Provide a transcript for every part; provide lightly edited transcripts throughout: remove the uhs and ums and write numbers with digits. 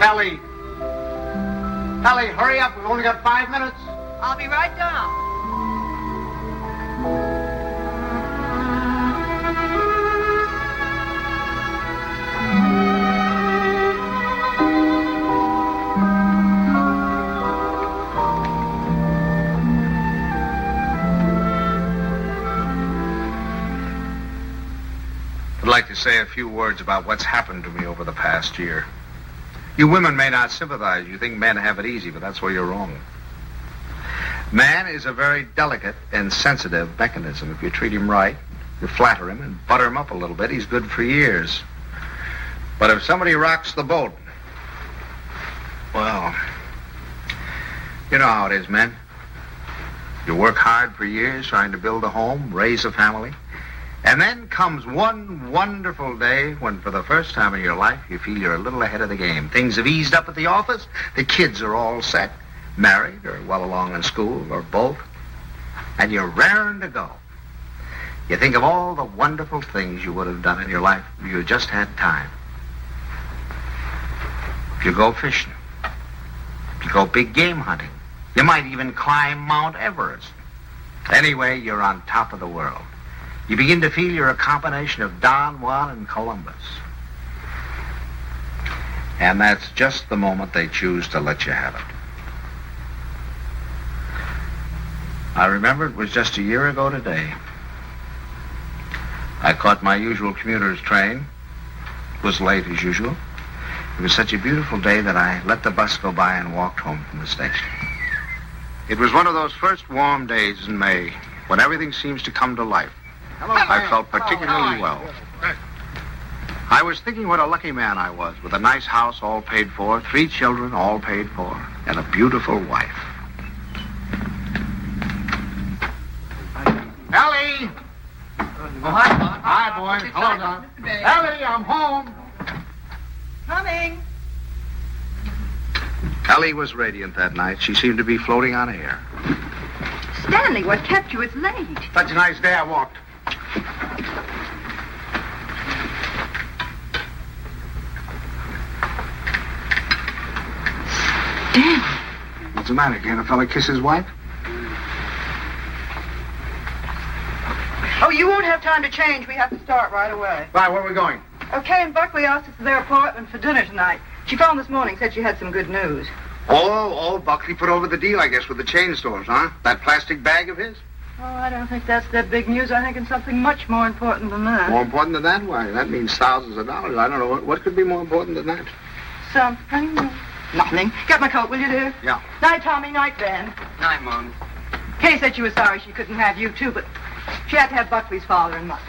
Ellie! Ellie, hurry up. We've only got 5 minutes. I'll be right down. I'd like to say a few words about what's happened to me over the past year. You women may not sympathize. You think men have it easy, but that's where you're wrong. Man is a very delicate and sensitive mechanism. If you treat him right, you flatter him and butter him up a little bit, he's good for years. But if somebody rocks the boat, well, you know how it is, men. You work hard for years trying to build a home, raise a family, and then comes one wonderful day when for the first time in your life you feel you're a little ahead of the game. Things have eased up at the office. The kids are all set, married or well along in school or both. And you're raring to go. You think of all the wonderful things you would have done in your life if you just had time. If you go fishing. If you go big game hunting. You might even climb Mount Everest. Anyway, you're on top of the world. You begin to feel you're a combination of Don Juan and Columbus. And that's just the moment they choose to let you have it. I remember it was just a year ago today. I caught my usual commuter's train. It was late as usual. It was such a beautiful day that I let the bus go by and walked home from the station. It was one of those first warm days in May when everything seems to come to life. I felt particularly well. I was thinking what a lucky man I was, with a nice house all paid for, 3 children all paid for, and a beautiful wife. Ellie! Oh, hi, Bob. Hi, boy. Hello, Don. Ellie, I'm home. Coming. Ellie was radiant that night. She seemed to be floating on air. Stanley, what kept you? It's late. Such a nice day I walked. Stanley. What's the matter? Can't a fella kiss his wife? Oh, you won't have time to change. We have to start right away. Right, where are we going? Okay, and Buckley asked us to their apartment for dinner tonight. She phoned this morning, said she had some good news. Oh, Buckley put over the deal, I guess, with the chain stores, huh? That plastic bag of his? Oh, I don't think that's that big news. I think it's something much more important than that. More important than that? Why, that means thousands of dollars. I don't know. What could be more important than that? Something. Nothing. Get my coat, will you, dear? Yeah. Night, Tommy. Night, Ben. Night, Mom. Kay said she was sorry she couldn't have you, too, but she had to have Buckley's father and mother.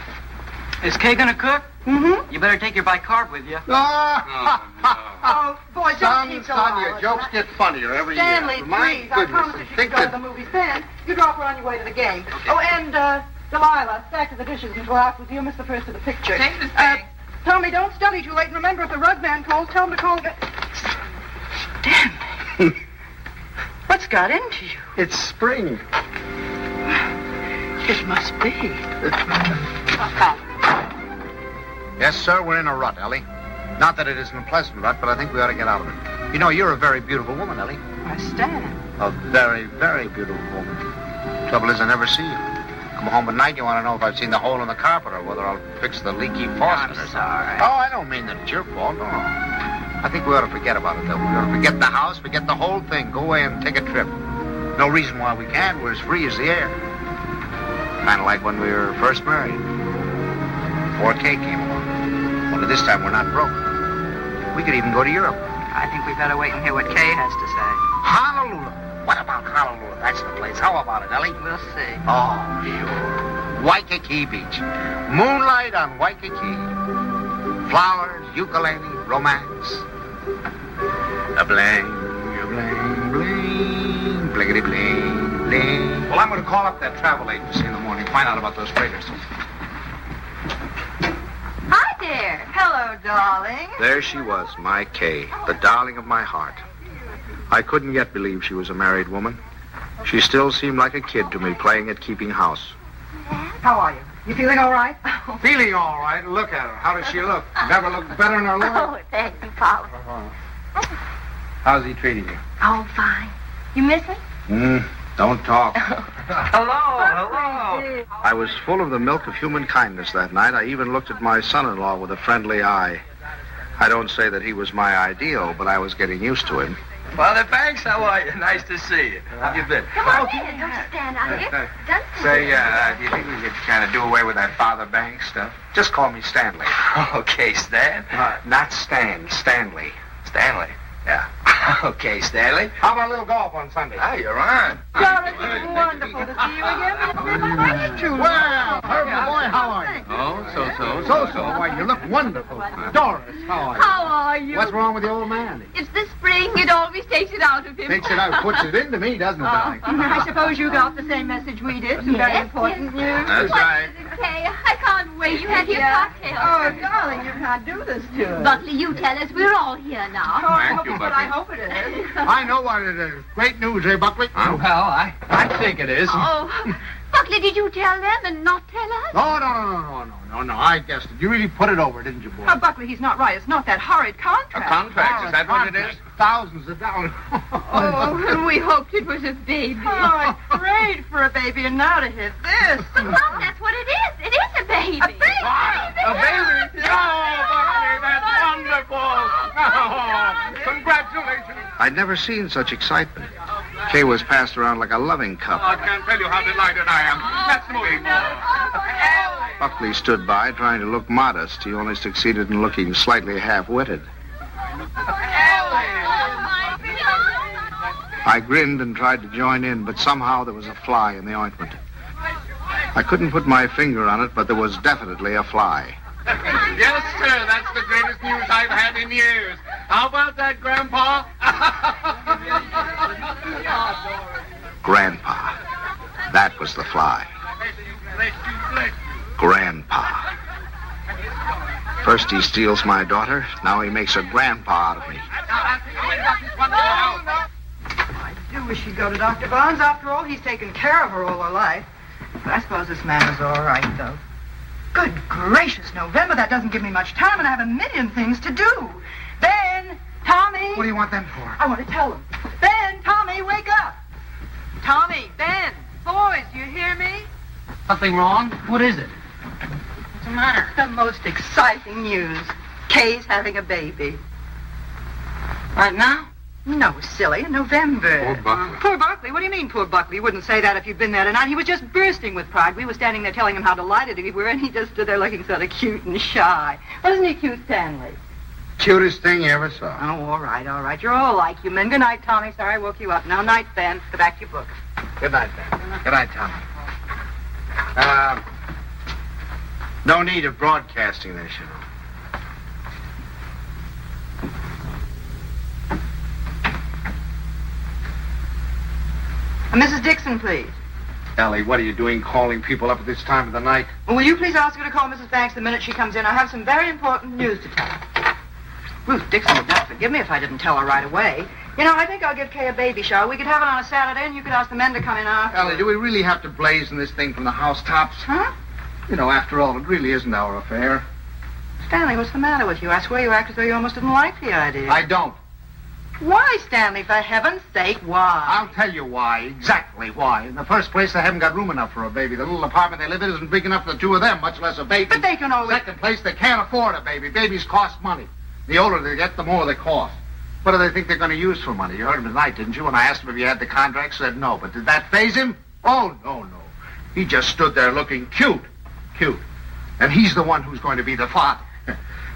Is Kay gonna cook? Mm-hmm. You better take your bicarb with you. Oh, boy, don't keep Son, your jokes get funnier every Stanley, year. My please. I goodness, promise if you think could go to that... the movies then, you drop her on your way to the game. Okay. Oh, and, Delilah, back to the dishes until afterwards. You'll miss the first of the picture. Take this thing. Tommy, don't study too late. And remember, if the rug man calls, tell him to call again. Stanley. What's got into you? It's spring. It must be. Yes, sir, we're in a rut, Ellie. Not that it isn't a pleasant rut, but I think we ought to get out of it. You know, you're a very beautiful woman, Ellie. I stand. A very, very beautiful woman. Trouble is, I never see you. Come home at night, you want to know if I've seen the hole in the carpet or whether I'll fix the leaky faucet or something. Sorry. Oh, I don't mean that it's your fault, no. I think we ought to forget about it, though. We ought to forget the house, forget the whole thing. Go away and take a trip. No reason why we can't. We're as free as the air. Kind of like when we were first married. Before Kay came along. Only this time we're not broke. We could even go to Europe. I think we better wait and hear what Kay has to say. Honolulu. What about Honolulu? That's the place. How about it, Ellie? We'll see. Oh, sure. Waikiki Beach. Moonlight on Waikiki. Flowers, ukulele, romance. A bling, a bling, bling, blingity bling, bling. Well, I'm going to call up that travel agency in the morning, find out about those freighters. Hi there. Hello, darling. There she was, my Kay, the darling of my heart. I couldn't yet believe she was a married woman. She still seemed like a kid to me, playing at keeping house. How are you? You feeling all right? Feeling all right. Look at her. How does she look? Never looked better in her life. Oh, thank you, Polly. How's he treating you? Oh, fine. You miss me? Don't talk. Hello. I was full of the milk of human kindness that night. I even looked at my son-in-law with a friendly eye. I don't say that he was my ideal, but I was getting used to him. Father Banks, how are you? Nice to see you. How have you been? Come on in. Don't stand out here. Say, do you think we could kind of do away with that Father Banks stuff? Just call me Stanley. Okay, Stan. Not Stan, Stanley. Stanley. Yeah. Okay, Stanley. How about a little golf on Sunday? Oh, you're on. Darling, it's wonderful to see you again. Well, Herbie boy, how are you? Oh, So, why, you look wonderful. Doris, how are you? How are you? What's wrong with the old man? It's the spring. It always takes it out of him. Takes it out, puts it into me, doesn't it, darling? I suppose you got the same message we did. Some very important news. That's right. Okay, I can't wait. You had your cocktail. Oh, darling, you can't do this to us. Buckley, you tell us. We're all here now. Thank you, But Buckley. I hope it is. I know what it is. Great news, eh, Buckley? Well, I think it is. Oh, Buckley, did you tell them and not tell us? No. I guessed it. You really put it over, didn't you, boy? Oh, Buckley, he's not right. It's not that horrid contract. Contract, is that what it is? Thousands of dollars. Oh, we hoped it was a baby. Oh, I prayed for a baby, and now to hit this. But, Mom, that's what it is. It is a baby. A baby? A baby? Oh, Buckley, that's wonderful. Oh, congratulations. I'd never seen such excitement. Kay was passed around like a loving cup. I can't tell you how delighted I am. Let's move more. Buckley stood by, trying to look modest. He only succeeded in looking slightly half-witted. I grinned and tried to join in, but somehow there was a fly in the ointment. I couldn't put my finger on it, but there was definitely a fly. Yes, sir, that's the greatest news I've had in years. How about that, Grandpa? Grandpa. That was the fly. Grandpa. First he steals my daughter, now he makes a grandpa out of me. I do wish she'd go to Dr. Barnes. After all, he's taken care of her all her life. But I suppose this man is all right, though. Good gracious, November, that doesn't give me much time, and I have a million things to do. Ben, Tommy. What do you want them for? I want to tell them. Ben, Tommy, wake up. Tommy, Ben, boys, do you hear me? Something wrong? What is it? What's the matter? The most exciting news. Kay's having a baby. Right now? No, silly, in November. Poor Buckley. Poor Buckley? What do you mean, poor Buckley? You wouldn't say that if you'd been there tonight. He was just bursting with pride. We were standing there telling him how delighted we were, and he just stood there looking sort of cute and shy. Wasn't he cute, Stanley? Cutest thing you ever saw. Oh, all right. You're all like you men. Good night, Tommy. Sorry I woke you up. Now, night, Ben. Go back to your book. Good night, Ben. Good night, Tommy. No need of broadcasting this, you know. Mrs. Dixon, please. Ellie, what are you doing calling people up at this time of the night? Will you please ask her to call Mrs. Banks the minute she comes in? I have some very important news to tell her. Ruth Dixon would not forgive me if I didn't tell her right away. You know, I think I'll give Kay a baby shower. We could have it on a Saturday, and you could ask the men to come in after. Ellie, do we really have to blazon this thing from the housetops? Huh? You know, after all, it really isn't our affair. Stanley, what's the matter with you? I swear you act as though you almost didn't like the idea. I don't. Why, Stanley, for heaven's sake, why? I'll tell you why, exactly why. In the first place, they haven't got room enough for a baby. The little apartment they live in isn't big enough for the two of them, much less a baby. But they can always... Second place, they can't afford a baby. Babies cost money. The older they get, the more they cost. What do they think they're going to use for money? You heard him tonight, didn't you? When I asked him if he had the contract, said no. But did that faze him? Oh, no. He just stood there looking cute. Cute. And he's the one who's going to be the father.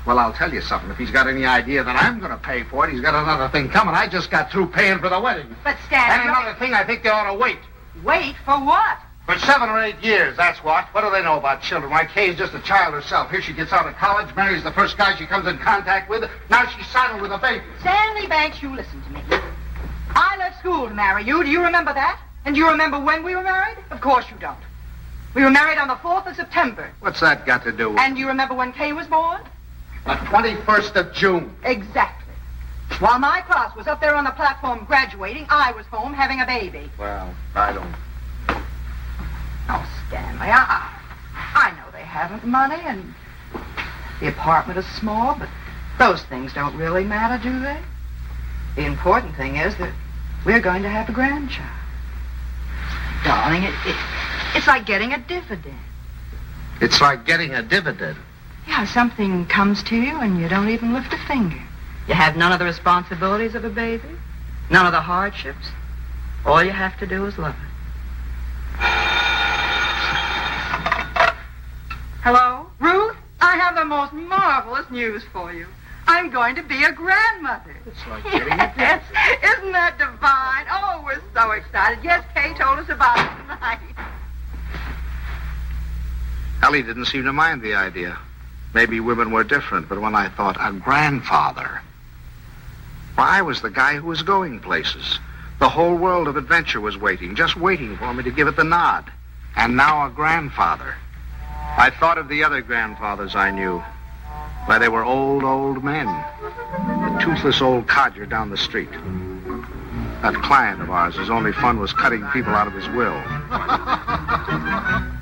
Well, I'll tell you something. If he's got any idea that I'm going to pay for it, he's got another thing coming. I just got through paying for the wedding. But, Stanley... And another thing, I think they ought to wait. Wait for what? For 7 or 8 years, that's what. What do they know about children? Why, Kay's just a child herself. Here she gets out of college, marries the first guy she comes in contact with. Now she's saddled with a baby. Stanley Banks, you listen to me. I left school to marry you. Do you remember that? And do you remember when we were married? Of course you don't. We were married on the 4th of September. What's that got to do with... And do you remember when Kay was born? The 21st of June. Exactly. While my class was up there on the platform graduating, I was home having a baby. Well, I don't... Oh, Stanley, I know they haven't money and the apartment is small, but those things don't really matter, do they? The important thing is that we're going to have a grandchild. Darling, it's like getting a dividend. It's like getting a dividend. Yeah, something comes to you and you don't even lift a finger. You have none of the responsibilities of a baby, none of the hardships. All you have to do is love it. Hello? Ruth? I have the most marvelous news for you. I'm going to be a grandmother. It's like getting a dividend. Isn't that divine? Oh, we're so excited. Yes, Kay told us about it tonight. Ellie didn't seem to mind the idea. Maybe women were different, but when I thought a grandfather, why, I was the guy who was going places. The whole world of adventure was waiting, just waiting for me to give it the nod. And now a grandfather. I thought of the other grandfathers I knew. Why, they were old men. The toothless old codger down the street. That client of ours, his only fun was cutting people out of his will.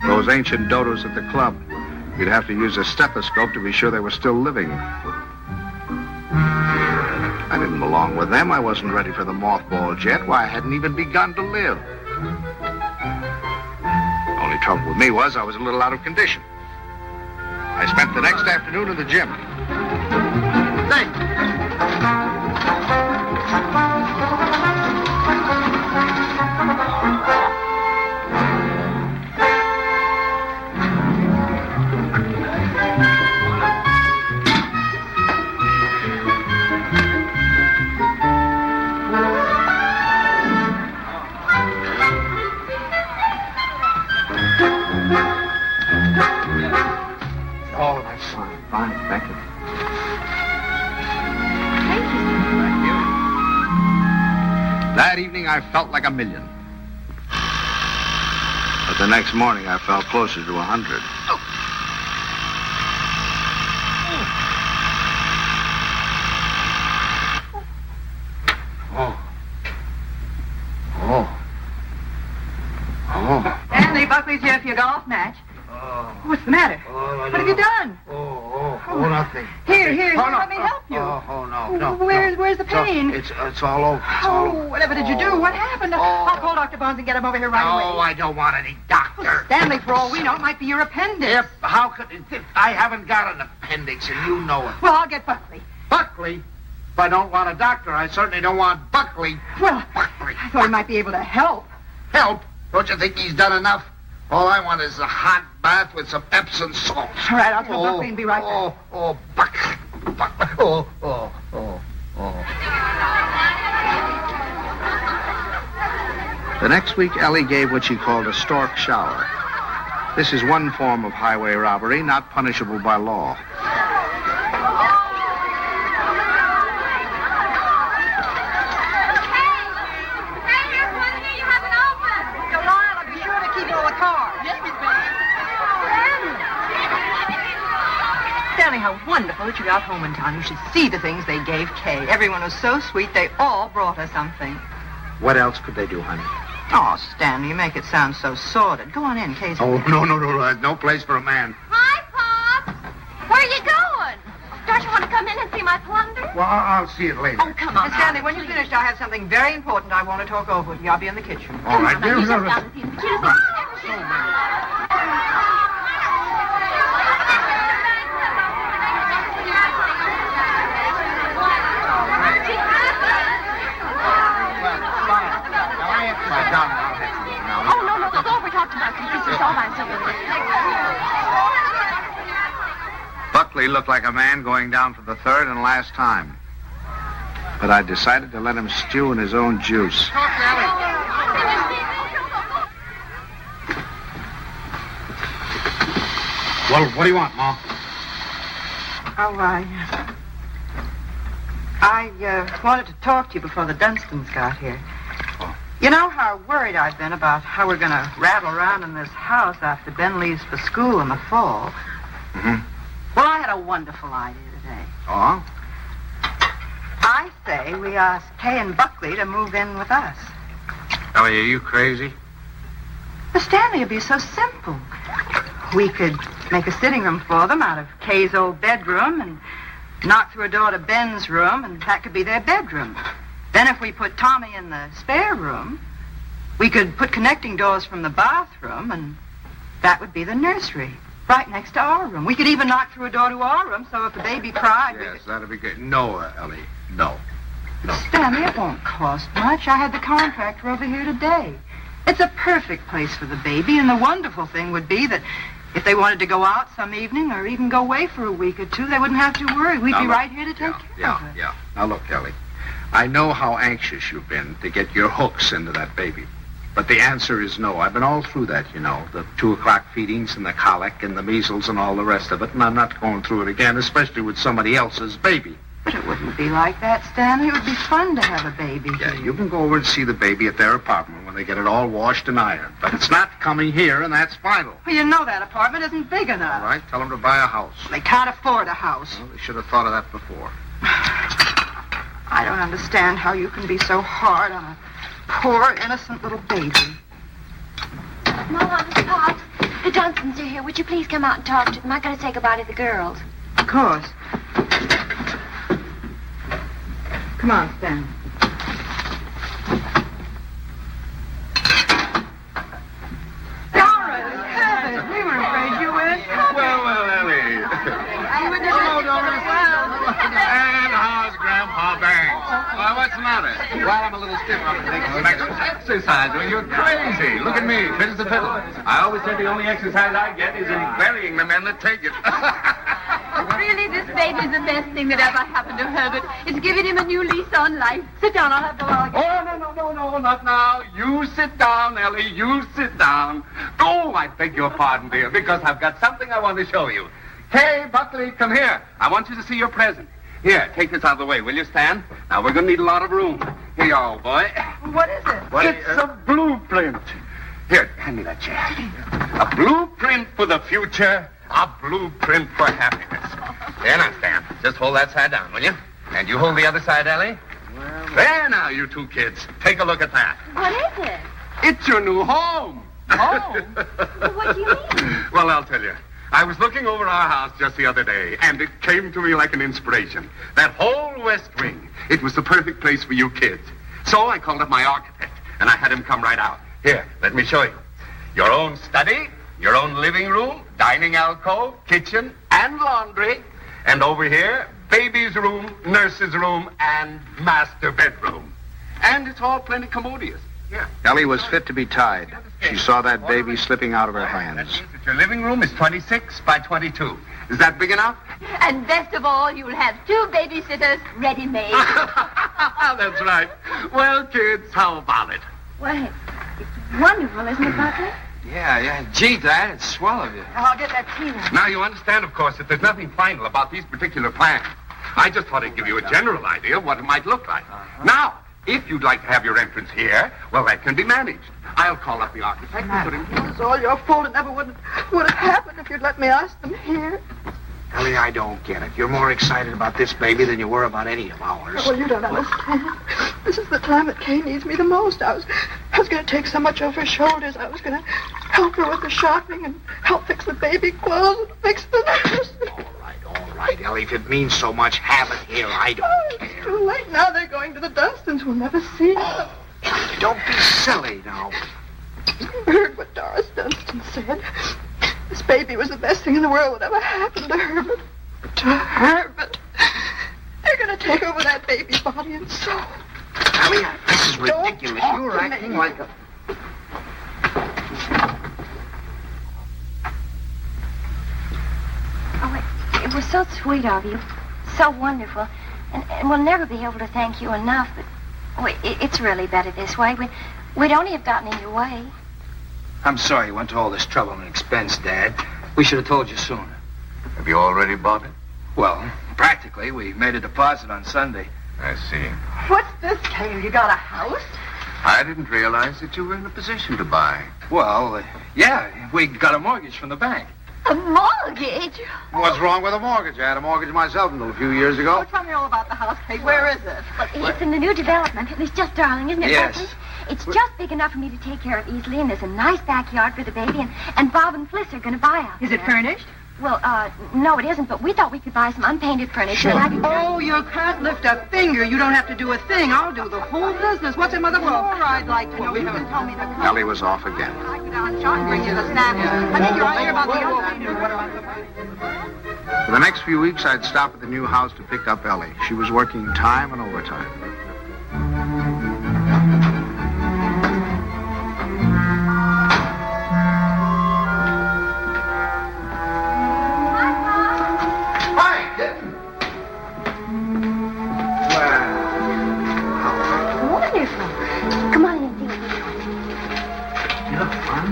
Those ancient dodos at the club. You'd have to use a stethoscope to be sure they were still living. I didn't belong with them. I wasn't ready for the mothballs yet. Why, I hadn't even begun to live. The only trouble with me was I was a little out of condition. I spent the next afternoon in the gym. Oh, that's fine. Fine, thank you. Thank you. Thank you. That evening, I felt like $1 million. But the next morning, I felt closer to 100. Stanley, Buckley's here for your golf match. What's the matter? What have you done? Nothing. Here, Oh, no. let me help you. No. Where's the pain? It's all over. It's all over. Whatever did you do? What happened? I'll call Dr. Bones and get him over here right away. No, I don't want any doctor. Stanley, for all we know, it might be your appendix. Yep, how could it? I haven't got an appendix, and you know it. Well, I'll get Buckley. Buckley? If I don't want a doctor, I certainly don't want Buckley. Well, Buckley. I thought he might be able to help. Help? Don't you think he's done enough? All I want is a hot bath with some Epsom salt. All right, I'll tell Buckley and be right back. Buckley. The next week, Ellie gave what she called a stork shower. This is one form of highway robbery not punishable by law. Stanley, how wonderful that you got home in time. You should see the things they gave Kay. Everyone was so sweet, they all brought her something. What else could they do, honey? Oh, Stanley, you make it sound so sordid. Go on in, Kay's... Oh, no. There's no place for a man. Hi, Pop. Where are you going? Don't you want to come in and see my plunder? Well, I'll see it later. Oh, come on. And Stanley, when you're finished, I have something very important I want to talk over with you. I'll be in the kitchen. All right, dear. You shut down and see the children. Oh, no, go over, talk to Buckley. This is all I'm Buckley looked like a man going down for the third and last time. But I decided to let him stew in his own juice. Well, what do you want, Ma? Oh, I wanted to talk to you before the Dunstons got here. Oh. You know how worried I've been about how we're going to rattle around in this house after Ben leaves for school in the fall. Mm-hmm. Well, I had a wonderful idea today. Oh? I say we ask Kay and Buckley to move in with us. Ellie, are you crazy? The Stanley would be so simple. We could make a sitting room for them out of Kay's old bedroom and knock through a door to Ben's room, and that could be their bedroom. Then if we put Tommy in the spare room, we could put connecting doors from the bathroom, and that would be the nursery, right next to our room. We could even knock through a door to our room, so if the baby cried, we Yes, could... that'd be good. No, Ellie, no. Stanley, it won't cost much. I had the contractor over here today. It's a perfect place for the baby, and the wonderful thing would be that if they wanted to go out some evening or even go away for a week or two, they wouldn't have to worry. We'd be right here to take care of it. Yeah. Now, look, Ellie, I know how anxious you've been to get your hooks into that baby. But the answer is no. I've been all through that, you know, the 2 o'clock feedings and the colic and the measles and all the rest of it, and I'm not going through it again, especially with somebody else's baby. But it wouldn't be like that, Stanley. It would be fun to have a baby Yeah, here. you can go over and see the baby at their apartment when they get it all washed and ironed. But it's not coming here, and that's final. Well, you know that apartment isn't big enough. All right, tell them to buy a house. They can't afford a house. Well, they should have thought of that before. I don't understand how you can be so hard on a poor, innocent little baby. Mama, Pops, the Dunstons are here. Would you please come out and talk to them? I gotta say goodbye to the girls. Of course. Come on, Stanley. We were afraid you would. Well, Ellie. Hello, Doris. And how's Grandpa Banks? Why, what's the matter? Well, I'm a little stiff. I'm taking some Exercise. Well, you're crazy. Look at me, fit as a fiddle. I always said the only exercise I get is in burying the men that take it. Really, this baby's the best thing that ever happened to Herbert. It's giving him a new lease on life. Sit down, I'll have the log. Oh, no, not now. You sit down, Ellie. You sit down. Oh, I beg your pardon, dear, because I've got something I want to show you. Hey, Buckley, come here. I want you to see your present. Here, take this out of the way, will you, Stan? Now, we're going to need a lot of room. Here you are, old boy. What is it? It's a blueprint. Here, hand me that chair. A blueprint for the future. A blueprint for happiness. There now, Stan. Just hold that side down, will you? And you hold the other side, Ellie. There now, you two kids. Take a look at that. What is it? It's your new home. Home? Well, what do you mean? Well, I'll tell you. I was looking over our house just the other day, and it came to me like an inspiration. That whole west wing, it was the perfect place for you kids. So I called up my architect, and I had him come right out. Here, let me show you. Your own study, your own living room, dining alcove, kitchen, and laundry. And over here, baby's room, nurse's room, and master bedroom. And it's all plenty commodious. Yeah. Ellie was fit to be tied. She saw that baby slipping out of her hands. That means that your living room is 26 by 22. Is that big enough? And best of all, you'll have 2 babysitters ready-made. That's right. Well, kids, how about it? Well, it's wonderful, isn't it, Buckley? Yeah. Gee, Dad, it's swell of you. I'll get that tea now. Now, you understand, of course, that there's nothing final about these particular plans. I just thought I'd give you a general idea of what it might look like. Now, if you'd like to have your entrance here, well, that can be managed. I'll call up the architect and put him... It's all your fault. It never would have happened if you'd let me ask them here. Ellie, I don't get it. You're more excited about this baby than you were about any of ours. Well, you don't understand. This is the time that Kay needs me the most. I was going to take so much off her shoulders. I was going to help her with the shopping and help fix the baby clothes and fix the nurse. All right, Ellie. If it means so much, have it here. I don't It's care. too late now. They're going to the Dunstons. We'll never see them. Don't be silly now. You heard what Doris Dunstan said. This baby was the best thing in the world that ever happened to Herbert. To Herbert. They're going to take over that baby's body and soul. Ellie, this is Don't ridiculous. talk You're to acting me. like a... Oh, it was so sweet of you. So wonderful. And we'll never be able to thank you enough, but it's really better this way. We'd only have gotten in your way. I'm sorry you went to all this trouble and expense, Dad. We should have told you sooner. Have you already bought it? Well, practically, we made a deposit on Sunday. I see. What's this, Cale? You got a house? I didn't realize that you were in a position to buy. Well, yeah, we got a mortgage from the bank. A mortgage? What's wrong with a mortgage? I had a mortgage myself until a few years ago. Oh, tell me all about the house, Kate. Where is it? Well, it's in the new development. It's just darling, isn't it, Yes. Buckley? It's just big enough for me to take care of easily, and there's a nice backyard for the baby, and Bob and Fliss are going to buy out Is it there. furnished? Well, no, it isn't, but we thought we could buy some unpainted furniture. And I could... Oh, you can't lift a finger. You don't have to do a thing. I'll do the whole business. What's it, Mother? More I'd like to know. You can tell me to come. Ellie was off again. I go down shop and bring you the snacks. And then you're right here about the For the next few weeks, I'd stop at the new house to pick up Ellie. She was working time and overtime. Hi, kitten. Wonderful. Come on in and see what we're doing. You look fine.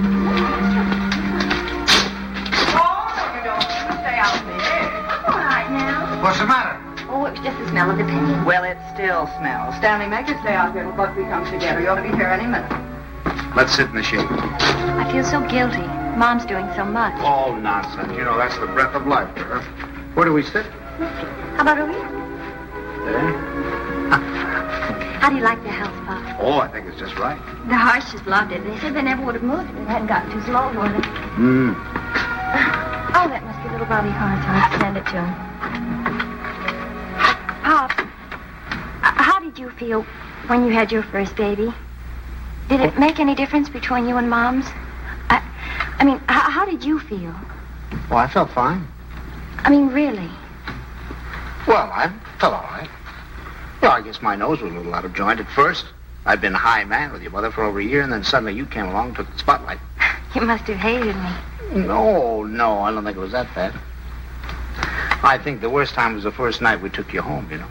Oh, no, you don't. You stay out there. I'm all right now. What's the matter? Oh, it was just the smell of the paint. Well, it still smells. Stanley, make it stay out here till Buckley comes together. You ought to be here any minute. Let's sit in the shade. I feel so guilty. Mom's doing so much. Oh, nonsense. You know, that's the breath of life for her. Where do we sit? How about over here? There. How do you like the house, Pop? Oh, I think it's just right. The Harshes loved it. They said they never would have moved if it hadn't gotten too slow for them. Oh, that must be little Bobby Hart's. I'll send it to him. Pop, how did you feel when you had your first baby? Did it make any difference between you and Mom's? I mean, how did you feel? Well, I felt fine. I mean, really? Well, I felt all right. Well, I guess my nose was a little out of joint at first. I'd been high man with your mother for over a year, and then suddenly you came along and took the spotlight. You must have hated me. No, I don't think it was that bad. I think the worst time was the first night we took you home, you know.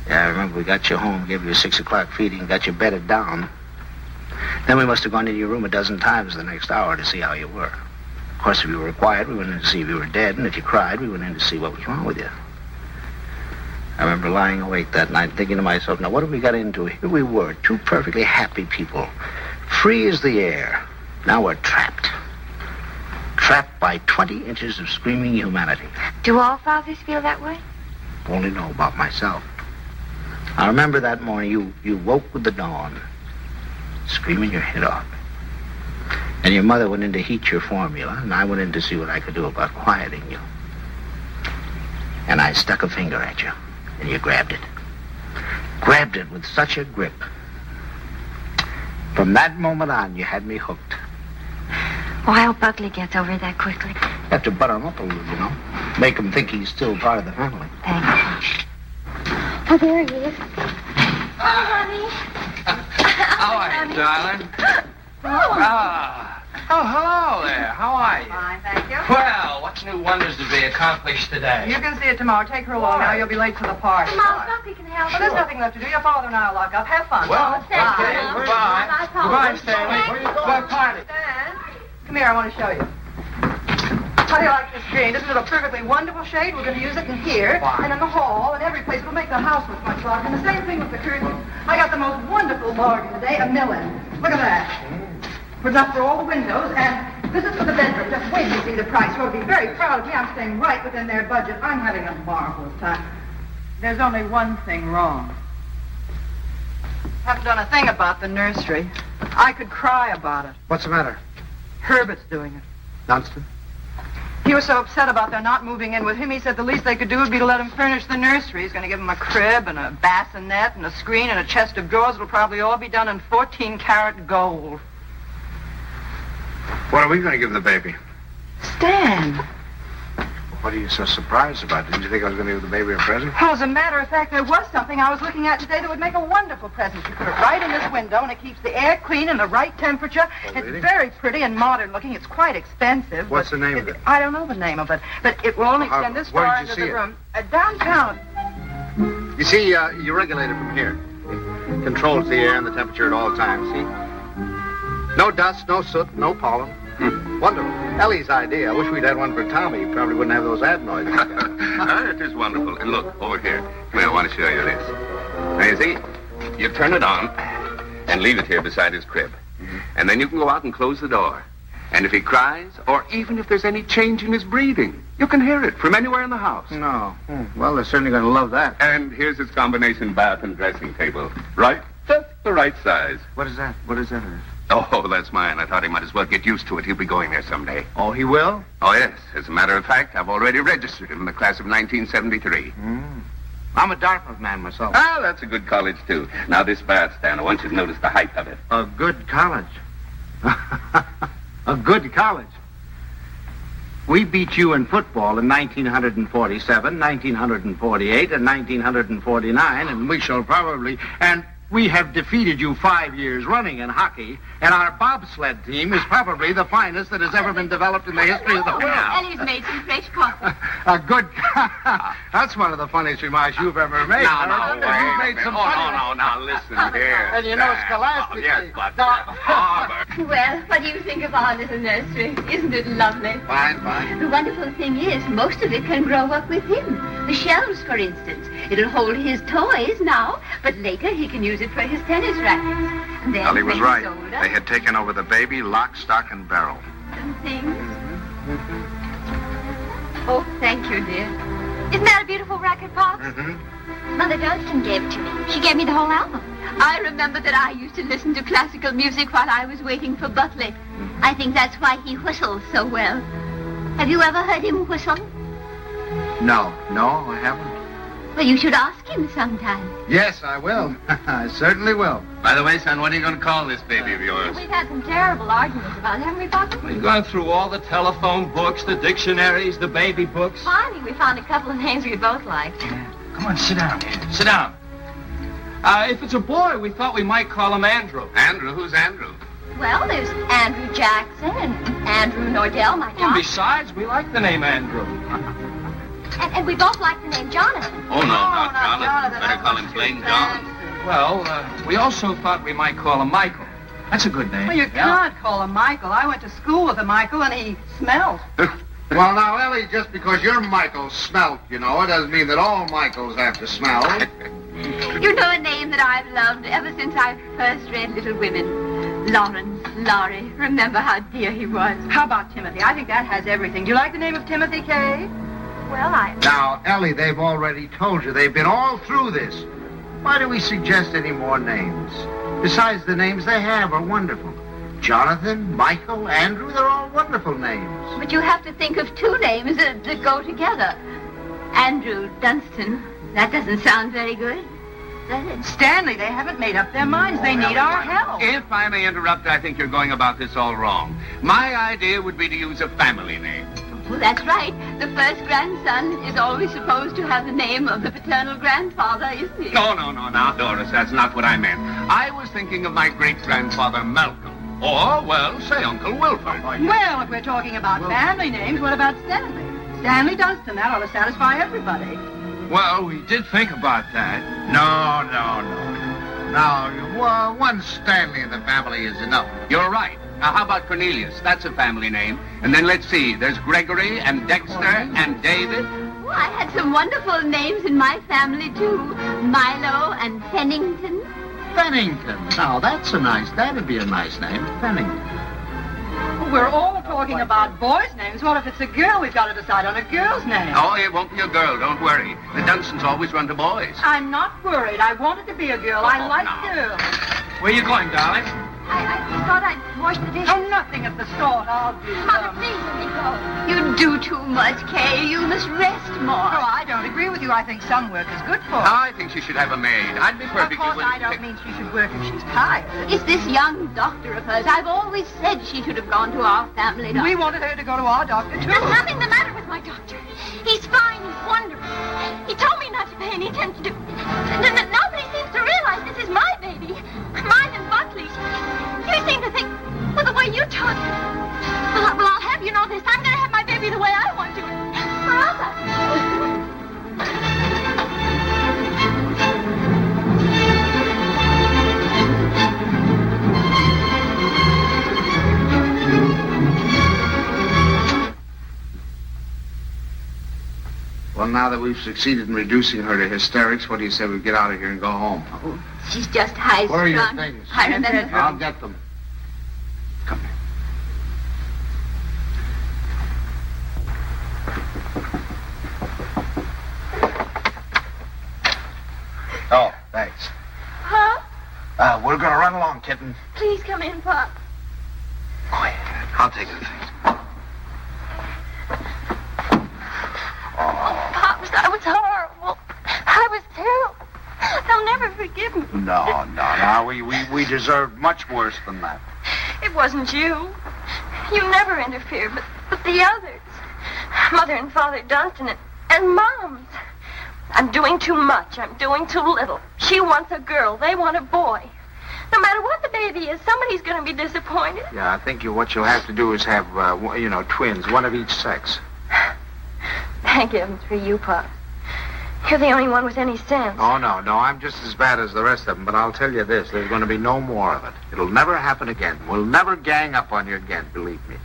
Yeah, I remember we got you home, gave you a 6 o'clock feeding, got you bedded down. Then we must have gone into your room a dozen times the next hour to see how you were. Of course, if you were quiet, we went in to see if you were dead, and if you cried, we went in to see what was wrong with you. I remember lying awake that night thinking to myself, now what have we got into? Here we were, two perfectly happy people, free as the air. Now we're trapped. Trapped by 20 inches of screaming humanity. Do all fathers feel that way? Only know about myself. I remember that morning you woke with the dawn, screaming your head off. And your mother went in to heat your formula, and I went in to see what I could do about quieting you. And I stuck a finger at you, and you grabbed it. Grabbed it with such a grip. From that moment on, you had me hooked. Oh, I hope Buckley gets over it that quickly. Have to butter him up a little, you know. Make him think he's still part of the family. Thank you. Oh, there he is. Oh, honey. How are you, darling? Oh, hello there. How are you? Fine, thank you. Well, what's new wonders to be accomplished today? You can see it tomorrow. Take her along now. You'll be late for the party. Mom, Buckley can help Well, there's nothing left to do. Your father and I will lock up. Have fun. Well, Oh, thank you, okay, Mom. goodbye. Bye, Paul. Goodbye, Stanley. Where you Goodbye, party. Stan, come here. I want to show you. How do you like this green? Isn't it a perfectly wonderful shade? We're going to use it in here and in the hall and every place. It'll make the house look much larger. And the same thing with the curtains. I got the most wonderful bargain today, $1 million. Look at that. It's enough for all the windows, and this is for the bedroom. Just wait to see the price. You'll be very proud of me. I'm staying right within their budget. I'm having a marvelous time. There's only one thing wrong. Haven't done a thing about the nursery. I could cry about it. What's the matter? Herbert's doing it. Dunstan? He was so upset about their not moving in with him, he said the least they could do would be to let him furnish the nursery. He's going to give him a crib and a bassinet and a screen and a chest of drawers. It'll probably all be done in 14-karat gold. What are we going to give the baby? Stan. What are you so surprised about? Didn't you think I was going to give the baby a present? Well, as a matter of fact, there was something I was looking at today that would make a wonderful present. You put it right in this window, and it keeps the air clean and the right temperature. Oh, really? It's very pretty and modern looking. It's quite expensive. What's the name of it? I don't know the name of it, but it will only extend this where far did you into see the it? room. Downtown. You see, you regulate it from here. It controls the air and the temperature at all times, see? No dust, no soot, no pollen. Wonderful. Ellie's idea. I wish we'd had one for Tommy. He probably wouldn't have those adenoids. It is wonderful. And look, over here. Come here, I want to show you this. Now, you see, you turn it on and leave it here beside his crib. And then you can go out and close the door. And if he cries, or even if there's any change in his breathing, you can hear it from anywhere in the house. No. Well, they're certainly going to love that. And here's his combination bath and dressing table. Right? Just the right size. What is that? What is that? Oh, that's mine. I thought he might as well get used to it. He'll be going there someday. Oh, he will? Oh, yes. As a matter of fact, I've already registered him in the class of 1973. I'm a Dartmouth man myself. Ah, that's a good college, too. Now, this bath, Stan, I want you to notice the height of it. A good college. A good college. We beat you in football in 1947, 1948, and 1949, and we shall probably... And we have defeated you 5 years running in hockey, and our bobsled team is probably the finest that has ever been developed in the history of the world. And he's made some fresh coffee. A good... That's one of the funniest remarks you've ever made. No, You've wait. made some Now, listen here. And you know, scholastically... yes, but... Well, what do you think of our little nursery? Isn't it lovely? Fine. The wonderful thing is, most of it can grow up with him. The shelves, for instance. It'll hold his toys now, but later he can use it for his tennis rackets. And then Ellie was when right. he's older, They had taken over the baby, lock, stock, and barrel. and things. Oh, thank you, dear. Isn't that a beautiful record, Pops? Mother Dunstan gave it to me. She gave me the whole album. I remember that I used to listen to classical music while I was waiting for Butley. I think that's why he whistles so well. Have you ever heard him whistle? No, I haven't. Well, you should ask him sometime. Yes, I will. I certainly will. By the way, son, what are you going to call this baby of yours? We've had some terrible arguments about it, haven't we, Butley? We've gone through all the telephone books, the dictionaries, the baby books. Finally, we found a couple of names we both liked. Come on, sit down here. Sit down. If it's a boy, we thought we might call him Andrew. Andrew? Who's Andrew? Well, there's Andrew Jackson and Andrew Nordell, my And John. besides, we like the name Andrew. And we both like the name Jonathan. Oh, no, not not Jonathan. Jonathan. Better call him plain John. Well, we also thought we might call him Michael. That's a good name. Well, you can't call him Michael. I went to school with a Michael, and he smelled. Well, now, Ellie, just because your Michael smelt, you know, it doesn't mean that all Michaels have to smell. You know a name that I've loved ever since I first read Little Women. Lawrence, Laurie. Remember how dear he was. How about Timothy? I think that has everything. Do you like the name of Timothy, Kay? Well, Now, Ellie, they've already told you. They've been all through this. Why do we suggest any more names? Besides, the names they have are wonderful. Jonathan, Michael, Andrew, they're all wonderful names. But you have to think of two names that go together. Andrew Dunstan. That doesn't sound very good, does it? Stanley, they haven't made up their minds. They need our help. If I may interrupt, I think you're going about this all wrong. My idea would be to use a family name. Well, that's right. The first grandson is always supposed to have the name of the paternal grandfather, isn't he? No, now, Doris, that's not what I meant. I was thinking of my great-grandfather Malcolm. Or, well, say Uncle Wilford. Well, if we're talking about family names, what about Stanley? Stanley Dunstan. That ought to satisfy everybody. Well, we did think about that. No. Now, one Stanley in the family is enough. You're right. Now, how about Cornelius? That's a family name. And then let's see. There's Gregory and Dexter and David. Oh, I had some wonderful names in my family, too. Milo and Pennington. Pennington. Now, that'd be a nice name. Pennington. We're all talking about boys' names. What if it's a girl? We've got to decide on a girl's name. Oh, it won't be a girl. Don't worry. The Dunstans always run to boys. I'm not worried. I wanted to be a girl. I like no. girls. Where you going, darling? I thought I'd wash the dishes. Oh, nothing at the store. I'll do Mother, them. please let me go. You do too much, Kay. You must rest more. Oh, I don't agree with you. I think some work is good for her. I think she should have a maid. I'd be Of perfectly course, willing I don't to... mean she should work if she's tired. It's this young doctor of hers. I've always said she should have gone to our family doctor. We wanted her to go to our doctor, too. There's nothing the matter with my doctor. He's fine. He's wonderful. He told me not to pay any attention to... Nobody seems to realize this is my baby. Mine and Buckley's. You seem to think, well, the way you talk... Well, I'll have you know this. I'm going to have my baby the way I want to. Well, now that we've succeeded in reducing her to hysterics, what do you say we get out of here and go home? Oh, she's just high-strung. Where are your things? I remember. I'll get them. Come here. Oh, thanks. Huh? We're gonna run along, kitten. Please come in, Pop. Quiet. I'll take the things. Pops, I was horrible. I was terrible. They'll never forgive me. No. We deserved much worse than that. It wasn't you. You never interfered, but the others. Mother and Father Dunstan and Moms. I'm doing too much. I'm doing too little. She wants a girl. They want a boy. No matter what the baby is, somebody's going to be disappointed. Yeah, I think what you'll have to do is have, twins, one of each sex. Thank heavens for you, Pop. You're the only one with any sense. Oh, no, I'm just as bad as the rest of them, but I'll tell you this, there's going to be no more of it. It'll never happen again. We'll never gang up on you again, believe me.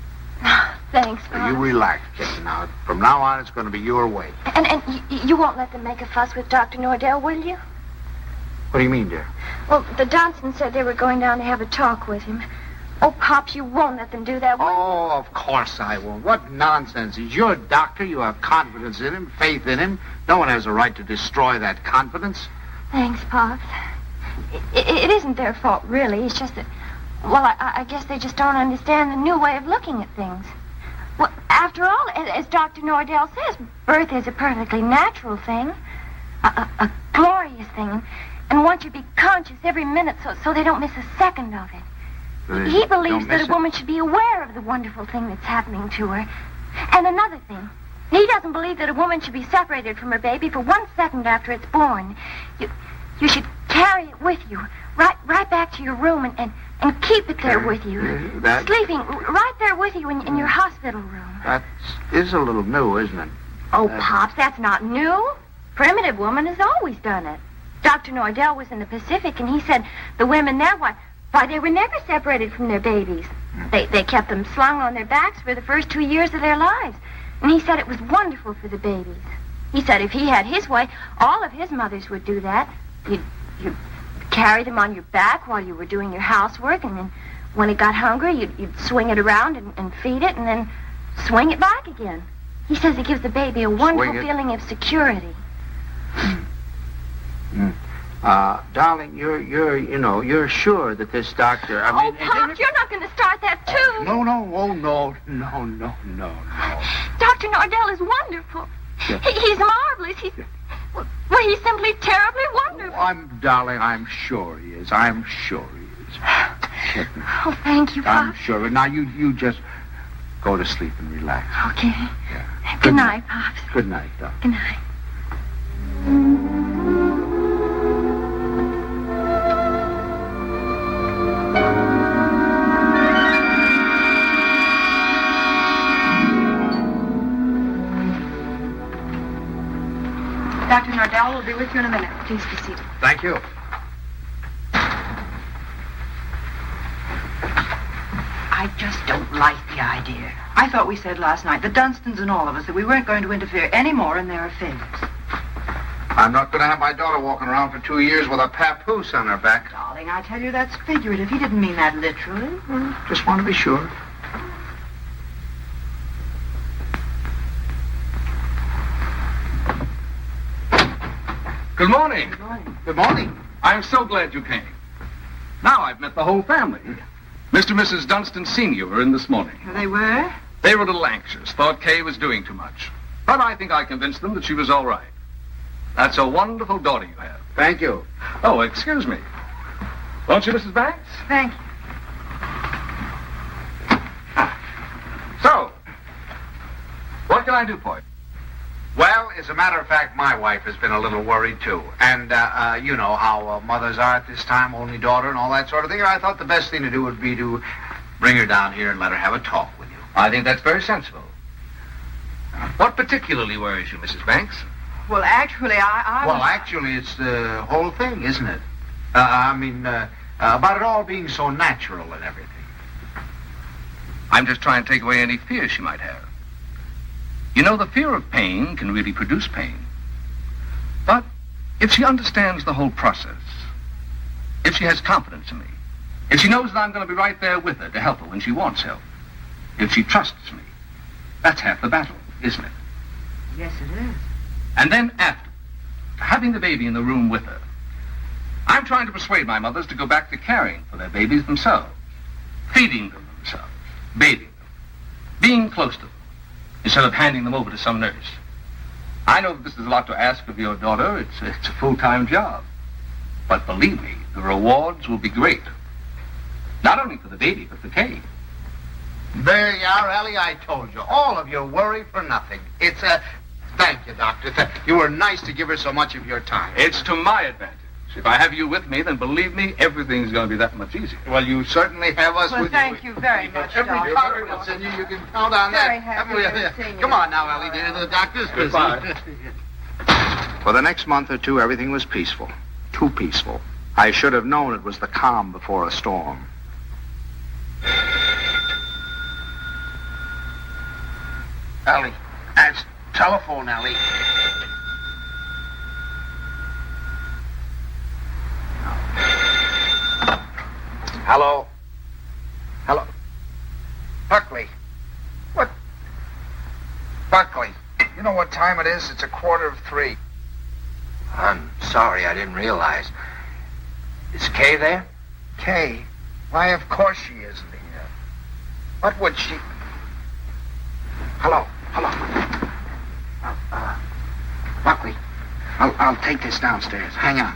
Thanks, So Pop. you relax, kitten. Now, from now on, it's going to be your way. And you won't let them make a fuss with Dr. Nordell, will you? What do you mean, dear? Well, the Dunstans said they were going down to have a talk with him. Oh, Pops, you won't let them do that, will you? Oh, of course I won't. What nonsense. He's your doctor. You have confidence in him, faith in him. No one has a right to destroy that confidence. Thanks, Pops. It isn't their fault, really. It's just that, well, I guess they just don't understand the new way of looking at things. Well, after all, as Dr. Nordell says, birth is a perfectly natural thing, a glorious thing, and one should be conscious every minute so they don't miss a second of it. He believes that a woman should be aware of the wonderful thing that's happening to her. And another thing, he doesn't believe that a woman should be separated from her baby for 1 second after it's born. You should carry it with you, right back to your room and keep it there with you. Sleeping right there with you in your hospital room. That is a little new, isn't it? Oh, Pops, that's not new. Primitive woman has always done it. Dr. Nordell was in the Pacific, and he said the women there, why, they were never separated from their babies. They kept them slung on their backs for the first 2 years of their lives. And he said it was wonderful for the babies. He said if he had his way, all of his mothers would do that. You'd carry them on your back while you were doing your housework, and then when it got hungry, you'd swing it around and feed it, and then swing it back again. He says it gives the baby a wonderful feeling of security. Darling, you're sure that this doctor, Pops, you're not going to start that, too. No. Dr. Nordell is wonderful. Yeah. He's marvelous. He's simply terribly wonderful. Darling, I'm sure he is. I'm sure he is. Kitten. Oh, thank you, Pops. I'm sure. Now, you just go to sleep and relax. Okay. Yeah. Good night, Pops. Good night, darling. Good night. Dr. Nordell will be with you in a minute. Please be seated. Thank you. I just don't like the idea. I thought we said last night, the Dunstans and all of us, that we weren't going to interfere any more in their affairs. I'm not going to have my daughter walking around for 2 years with a papoose on her back. Darling, I tell you, that's figurative. He didn't mean that literally. Just want to be sure. Good morning. Good morning. Good morning. I'm so glad you came. Now I've met the whole family. Mr. and Mrs. Dunstan Sr. were in this morning. They were? They were a little anxious, thought Kay was doing too much. But I think I convinced them that she was all right. That's a wonderful daughter you have. Thank you. Oh, excuse me. Won't you, Mrs. Banks? Thank you. So, what can I do for you? Well, as a matter of fact, my wife has been a little worried, too. And, you know how mothers are at this time, only daughter and all that sort of thing. I thought the best thing to do would be to bring her down here and let her have a talk with you. I think that's very sensible. What particularly worries you, Mrs. Banks? Well, actually, I Well, actually, it's the whole thing, isn't it? About it all being so natural and everything. I'm just trying to take away any fear she might have. You know, the fear of pain can really produce pain. But if she understands the whole process, if she has confidence in me, if she knows that I'm going to be right there with her to help her when she wants help, if she trusts me, that's half the battle, isn't it? Yes, it is. And then after, having the baby in the room with her, I'm trying to persuade my mothers to go back to caring for their babies themselves, feeding them themselves, bathing them, being close to them, instead of handing them over to some nurse. I know that this is a lot to ask of your daughter. It's a full-time job. But believe me, the rewards will be great. Not only for the baby, but for Kay. There you are, Ellie. I told you. All of your worry for nothing. It's a... Thank you, Doctor. You were nice to give her so much of your time. It's to my advantage. If I have you with me, then believe me, everything's going to be that much easier. Well, you certainly have us Well, with thank you very much, Every Doctor. confidence in you can count on Very that. happy Haven't we? to have seen you. Come on now, Ellie, dear. The doctor's busy. Goodbye. For the next month or two, everything was peaceful. Too peaceful. I should have known it was the calm before a storm. Ellie, that's telephone, Ellie. Hello? Hello? Buckley. What? Buckley, you know what time it is? It's 2:45. I'm sorry, I didn't realize. Is Kay there? Kay? Why, of course she isn't here. What would she... Hello? Buckley, I'll take this downstairs. Hang on.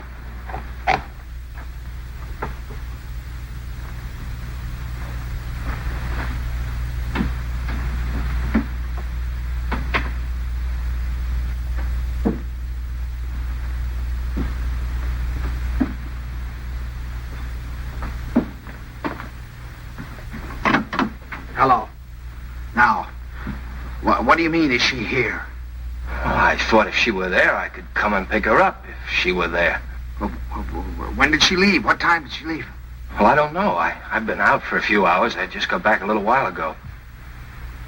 Hello. Now, what do you mean, is she here? Well, I thought if she were there, I could come and pick her up if she were there. When did she leave? What time did she leave? Well, I don't know. I've been out for a few hours. I just got back a little while ago.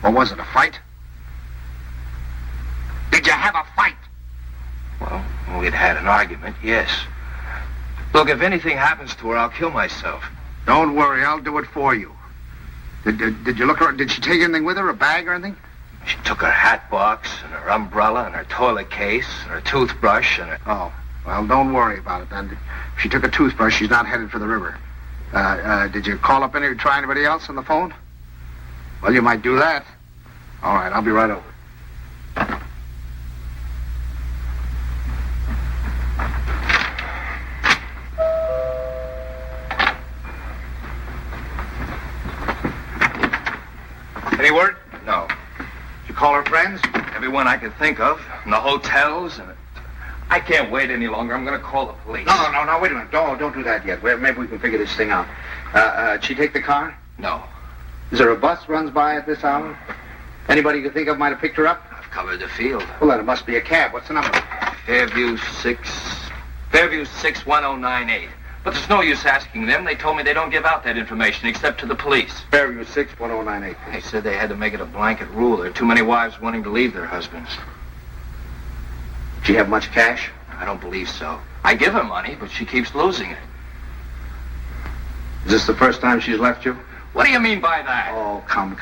What was it, a fight? Did you have a fight? Well, we'd had an argument, yes. Look, if anything happens to her, I'll kill myself. Don't worry, I'll do it for you. Did you look around? Did she take anything with her, a bag or anything? She took her hat box and her umbrella and her toilet case and her toothbrush and her... Oh, well, don't worry about it then. If she took a toothbrush, she's not headed for the river. Did you call up try anybody else on the phone? Well, you might do that. All right, I'll be right over. Any word? No. Did you call her friends? Everyone I could think of. In the hotels and... I can't wait any longer. I'm going to call the police. No, wait a minute. Don't do that yet. Maybe we can figure this thing out. Did she take the car? No. Is there a bus runs by at this hour? Anybody you can think of might have picked her up? I've covered the field. Well, then it must be a cab. What's the number? Fairview 61098. But there's no use asking them. They told me they don't give out that information except to the police. Fairview 61098. They said they had to make it a blanket rule. There are too many wives wanting to leave their husbands. Did she have much cash? I don't believe so. I give her money, but she keeps losing it. Is this the first time she's left you? What do you mean by that? Oh, come,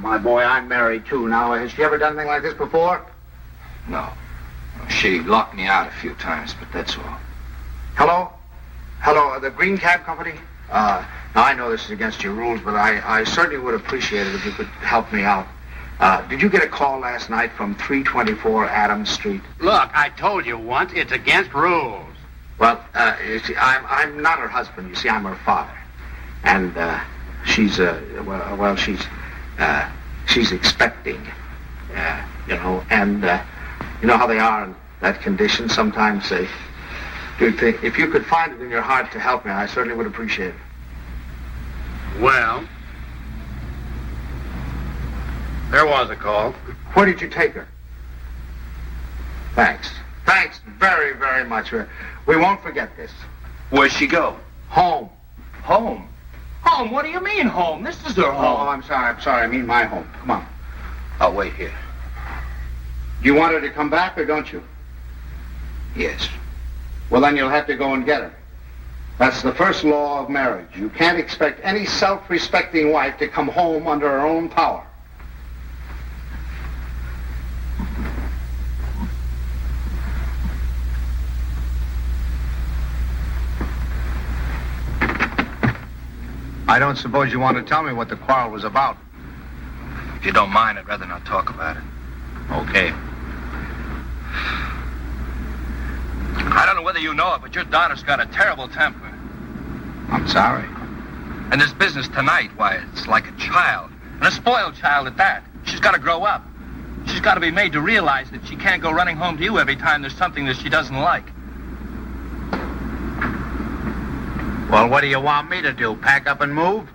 my boy. I'm married, too. Now, has she ever done anything like this before? No. She locked me out a few times, but that's all. Hello, the Green Cab Company? Now, I know this is against your rules, but I certainly would appreciate it if you could help me out. Did you get a call last night from 324 Adams Street? Look, I told you once, it's against rules. Well, you see, I'm not her husband. You see, I'm her father. And she's expecting, and you know how they are in that condition. Sometimes they do think. If you could find it in your heart to help me, I certainly would appreciate it. Well, there was a call. Where did you take her? Thanks. Thanks very, very much. We won't forget this. Where'd she go? Home. Home? Home? What do you mean home? This is her home. Oh, I'm sorry. I mean my home. Come on. I'll wait here. You want her to come back or don't you? Yes. Well, then you'll have to go and get her. That's the first law of marriage. You can't expect any self-respecting wife to come home under her own power. I don't suppose you want to tell me what the quarrel was about. If you don't mind, I'd rather not talk about it. Okay. I don't know whether you know it, but your daughter's got a terrible temper. I'm sorry. And this business tonight, why, it's like a child. And a spoiled child at that. She's got to grow up. She's got to be made to realize that she can't go running home to you every time there's something that she doesn't like. Well, what do you want me to do? Pack up and move?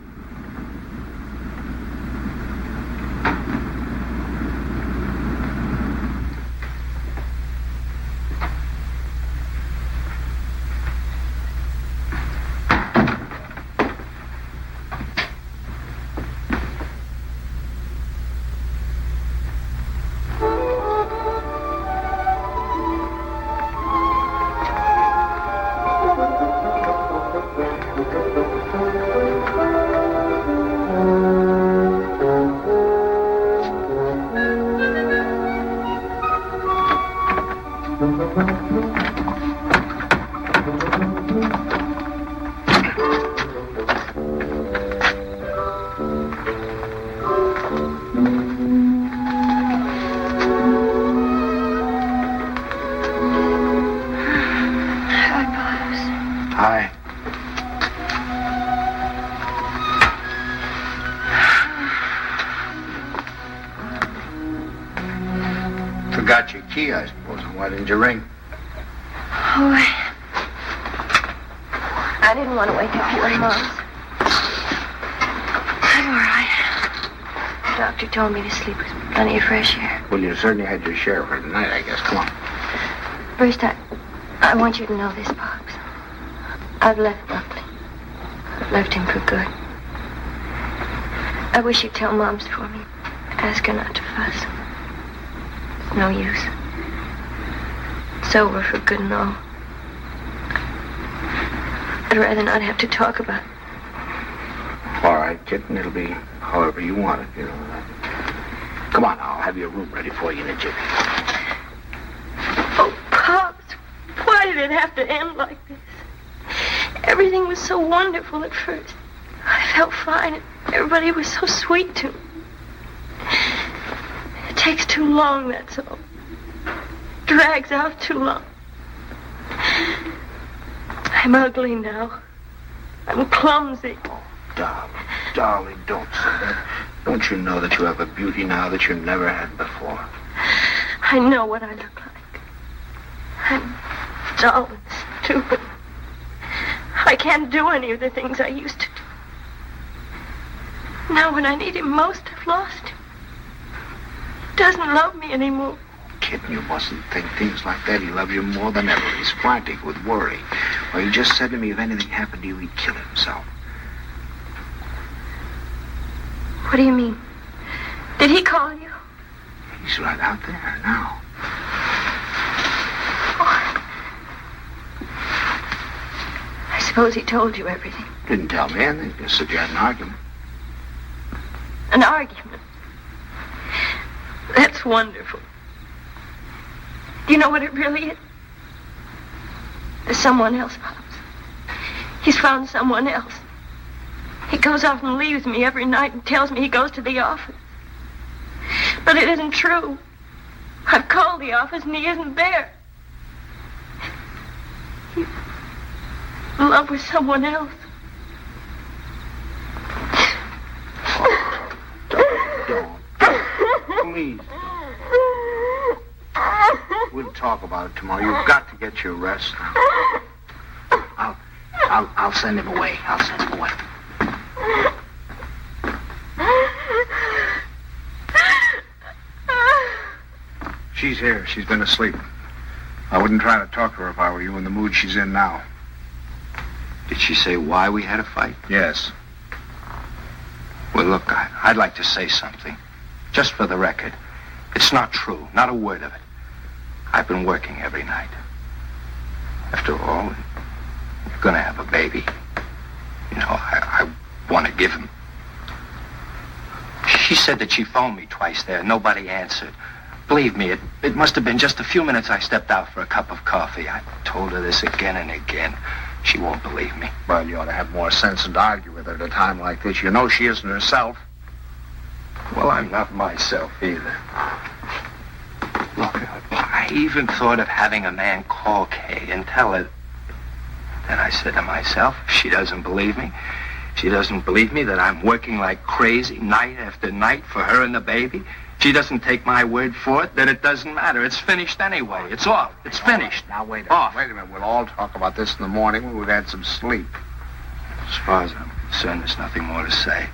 Hi. Forgot your key, I suppose. Why didn't you ring? Oh, I didn't want to wake up you and Mom's. I'm all right. The doctor told me to sleep with plenty of fresh air. Well, you certainly had your share for tonight, I guess. Come on. First, I want you to know this, Pops. I've left Buckley. I've left him for good. I wish you'd tell Mom's for me. Ask her not to fuss. It's no use. It's over for good and all. I'd rather not have to talk about it. All right, kitten. It'll be however you want it, you know. Come on, I'll have your room ready for you in a jiffy. Oh, Pops, why did it have to end like this? Everything was so wonderful at first. I felt fine, and everybody was so sweet to me. It takes too long, that's all. Drags out too long. I'm ugly now. I'm clumsy. Oh, darling, don't say that. Don't you know that you have a beauty now that you never had before? I know what I look like. I'm dull and stupid. I can't do any of the things I used to do. Now when I need him most, I've lost him. He doesn't love me anymore. Kitten, you mustn't think things like that. He loves you more than ever. He's frantic with worry. Well, he just said to me if anything happened to you, he'd kill himself. What do you mean? Did he call you? He's right out there now. I suppose he told you everything. Didn't tell me anything. Just said you had an argument. An argument? That's wonderful. Do you know what it really is? There's someone else, Pops. He's found someone else. He goes off and leaves me every night and tells me he goes to the office. But it isn't true. I've called the office and he isn't there. He's in love with someone else. Don't. Please. We'll talk about it tomorrow. You've got to get your rest now. I'll send him away. I'll send him away. She's here. She's been asleep. I wouldn't try to talk to her if I were you in the mood she's in now. Did she say why we had a fight? Yes. Well, look, I'd like to say something. Just for the record. It's not true. Not a word of it. I've been working every night. After all, you're going to have a baby. You know, I want to give him. She said that she phoned me twice there. Nobody answered. Believe me, it must have been just a few minutes I stepped out for a cup of coffee. I told her this again and again. She won't believe me. Well, you ought to have more sense than to argue with her at a time like this. You know she isn't herself. Well, I'm not myself either. Look, I even thought of having a man call Kay and tell her. Then I said to myself, if she doesn't believe me, she doesn't believe me that I'm working like crazy night after night for her and the baby. She doesn't take my word for it, then it doesn't matter. It's finished anyway. It's off. It's finished. Now, wait a minute. We'll all talk about this in the morning when we've had some sleep. As far as I'm concerned, there's nothing more to say.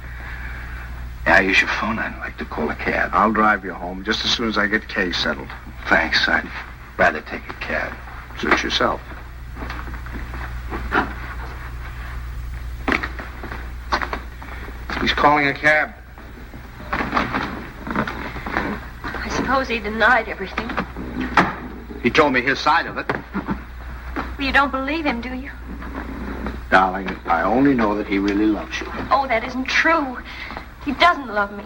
Yeah, I use your phone. I'd like to call a cab. I'll drive you home just as soon as I get Kay settled. Thanks. I'd rather take a cab. Suit yourself. He's calling a cab. I suppose he denied everything. He told me his side of it. Well, you don't believe him, do you? Darling, I only know that he really loves you. Oh, that isn't true. He doesn't love me.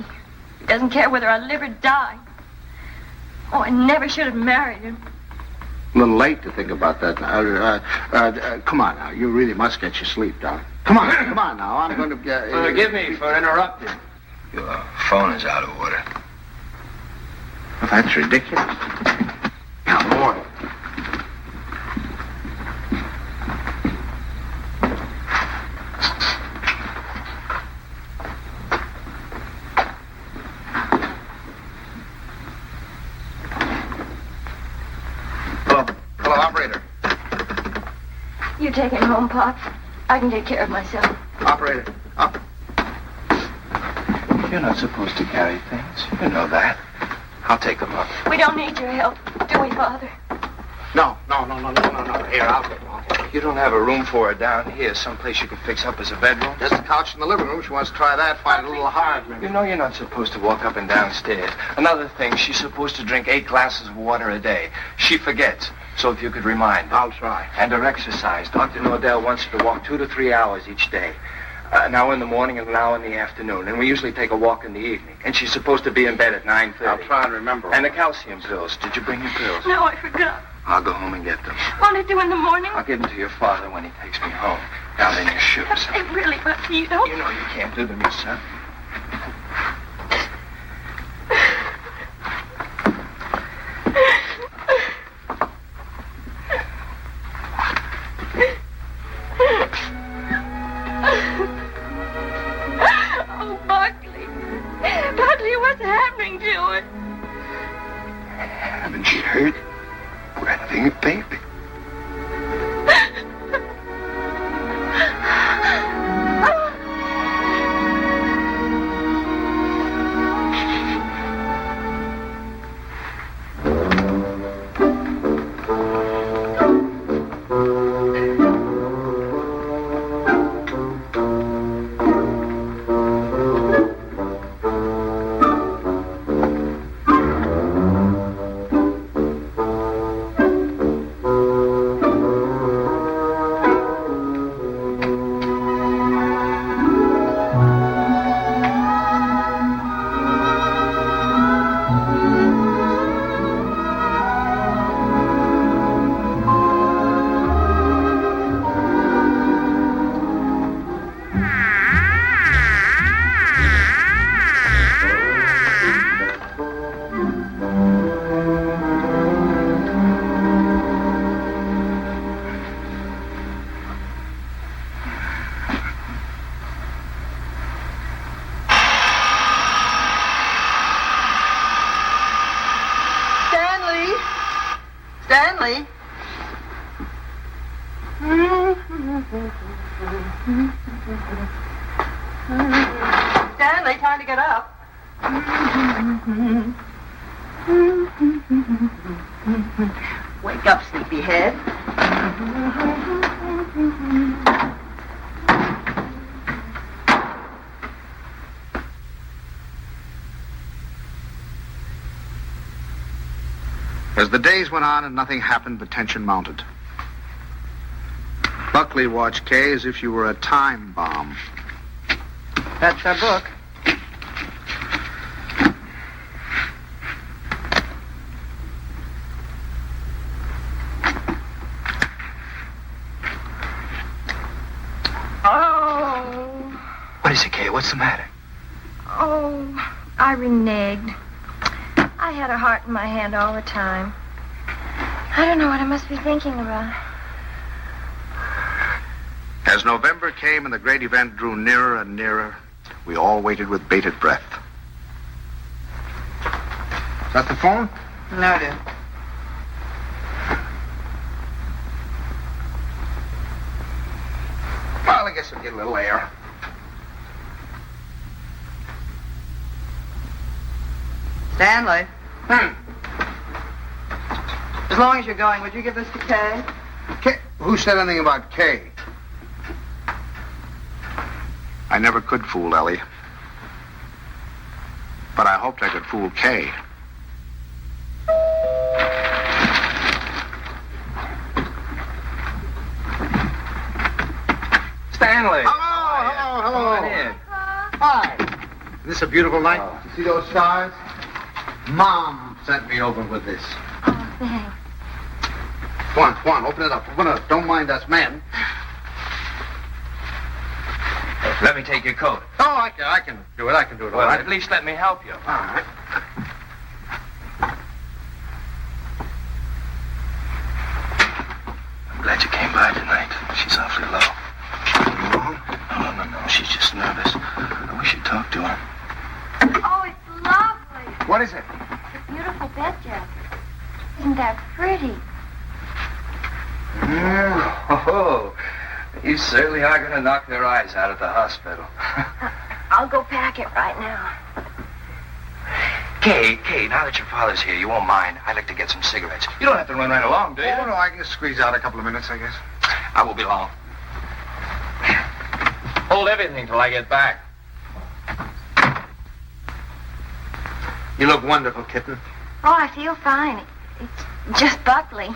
He doesn't care whether I live or die. Oh, I never should have married him. A little late to think about that now. Come on now. You really must get your sleep, darling. Come on now. I'm going to... Forgive me for interrupting. Your phone is out of order. Well, that's ridiculous. Now, order. Hello, operator. You take him home, Pop. I can take care of myself. Operator, up. You're not supposed to carry things. You know that. I'll take them up. We don't need your help, do we, Father? No. Here, I'll get one. You don't have a room for her down here, someplace you can fix up as a bedroom? There's a couch in the living room. She wants to try that. Find it a little hard, maybe. You know you're not supposed to walk up and down stairs. Another thing, she's supposed to drink 8 glasses of water a day. She forgets. So if you could remind her. I'll try. And her exercise. Dr. Nordell wants her to walk 2 to 3 hours each day. An hour in the morning and an hour in the afternoon. And we usually take a walk in the evening. And she's supposed to be in bed at 9:30. I'll try and remember. And the calcium pills. Did you bring your pills? No, I forgot. I'll go home and get them. Won't it do in the morning? I'll give them to your father when he takes me home. Down in your shoes. It really, but you don't. You know you can't do them yourself. Oh, Buckley. Buckley, what's happening to it? Haven't you heard? We're having a baby. Stanley. Stanley, time to get up. Wake up, sleepyhead. As the days went on and nothing happened, the tension mounted. Buckley watched Kay as if she were a time bomb. That's our book. Oh. What is it, Kay? What's the matter? Oh, I reneged. I had a heart in my hand all the time. I don't know what I must be thinking about. As November came and the great event drew nearer and nearer, we all waited with bated breath. Is that the phone? No, dear. Well, I guess I'll get a little air. Stanley. As long as you're going, would you give this to Kay? Kay? Who said anything about Kay? I never could fool Ellie. But I hoped I could fool Kay. Stanley! Hello! Come on in. Hi! Is this a beautiful night? See those stars? Mom sent me over with this. Oh, thanks. Come on, open it up. Don't mind us men. Let me take your coat. Oh, I can do it. I can do it all Well, right. at least let me help you. All right. I'm glad you came by tonight. She's awfully low. You wrong? No. She's just nervous. I wish you'd talk to her. Oh, it's lovely. What is it? It's a beautiful bed jacket. Isn't that pretty? Oh, you certainly are going to knock their eyes out at the hospital. I'll go pack it right now. Kay, now that your father's here, you won't mind. I'd like to get some cigarettes. You don't have to run right along, do you? Oh, no, I can just squeeze out a couple of minutes, I guess. I won't be long. Hold everything till I get back. You look wonderful, kitten. Oh, I feel fine. It's just Buckley.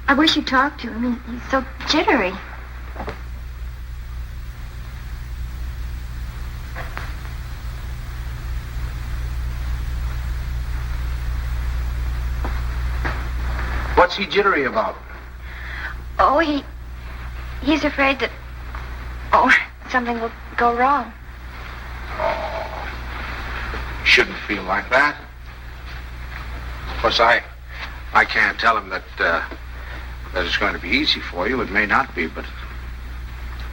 I wish you'd talk to him. He's so jittery. What's he jittery about? Oh, he's afraid that, something will go wrong. Shouldn't feel like that. Of course, I can't tell him that it's going to be easy for you. It may not be, but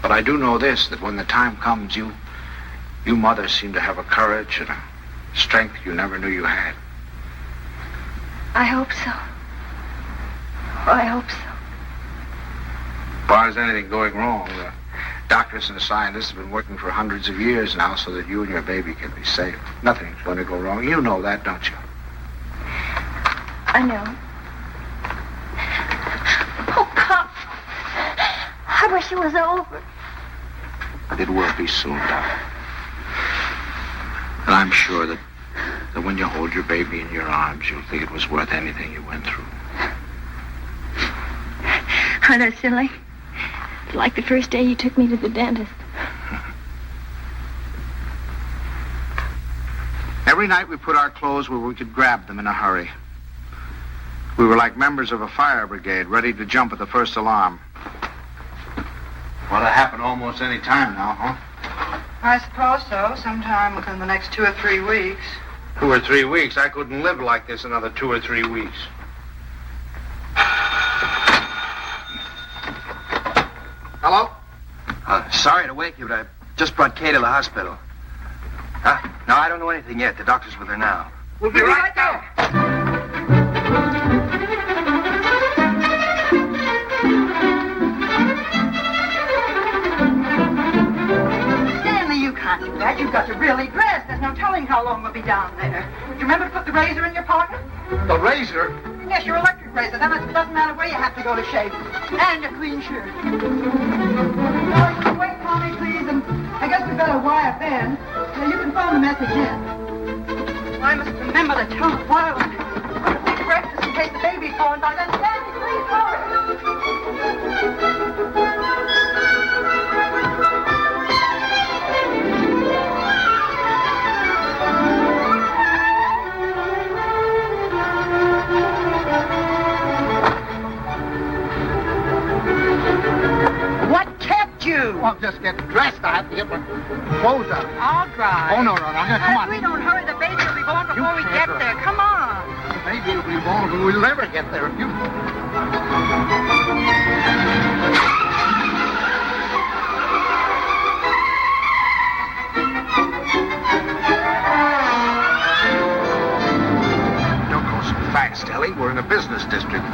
I do know this, that when the time comes, you mothers seem to have a courage and a strength you never knew you had. I hope so. Oh, I hope so. As far as anything going wrong, the doctors and the scientists have been working for hundreds of years now so that you and your baby can be safe. Nothing's going to go wrong. You know that, don't you? I know. Oh, Pop. I wish it was over. It will be soon, darling. And I'm sure that when you hold your baby in your arms, you'll think it was worth anything you went through. Aren't I silly? Like the first day you took me to the dentist. Every night we put our clothes where we could grab them in a hurry. We were like members of a fire brigade, ready to jump at the first alarm. What'll happen almost any time now, huh? I suppose so. Sometime within the next 2 or 3 weeks. 2 or 3 weeks? I couldn't live like this another 2 or 3 weeks. Hello? Sorry to wake you, but I just brought Kay to the hospital. Huh? No, I don't know anything yet. The doctor's with her now. We'll be right there. really dressed. There's no telling how long we'll be down there. Do you remember to put the razor in your pocket? The razor? Yes, your electric razor. That doesn't matter where you have to go to shave. And a clean shirt. Wait, Tommy, please. And I guess we better wire Ben. So you can phone the message in. I must remember to tell the wireless. Put a big breakfast in case the baby's born by then. Sandy, please hurry. What kept you? Well, I'm just getting dressed. I have to get my clothes on. I'll drive. Oh, no. Come on. If we don't hurry, the baby will be born before we get there. Come on. Maybe it'll be born, but we'll never get there if you... Don't go so fast, Ellie. We're in a business district.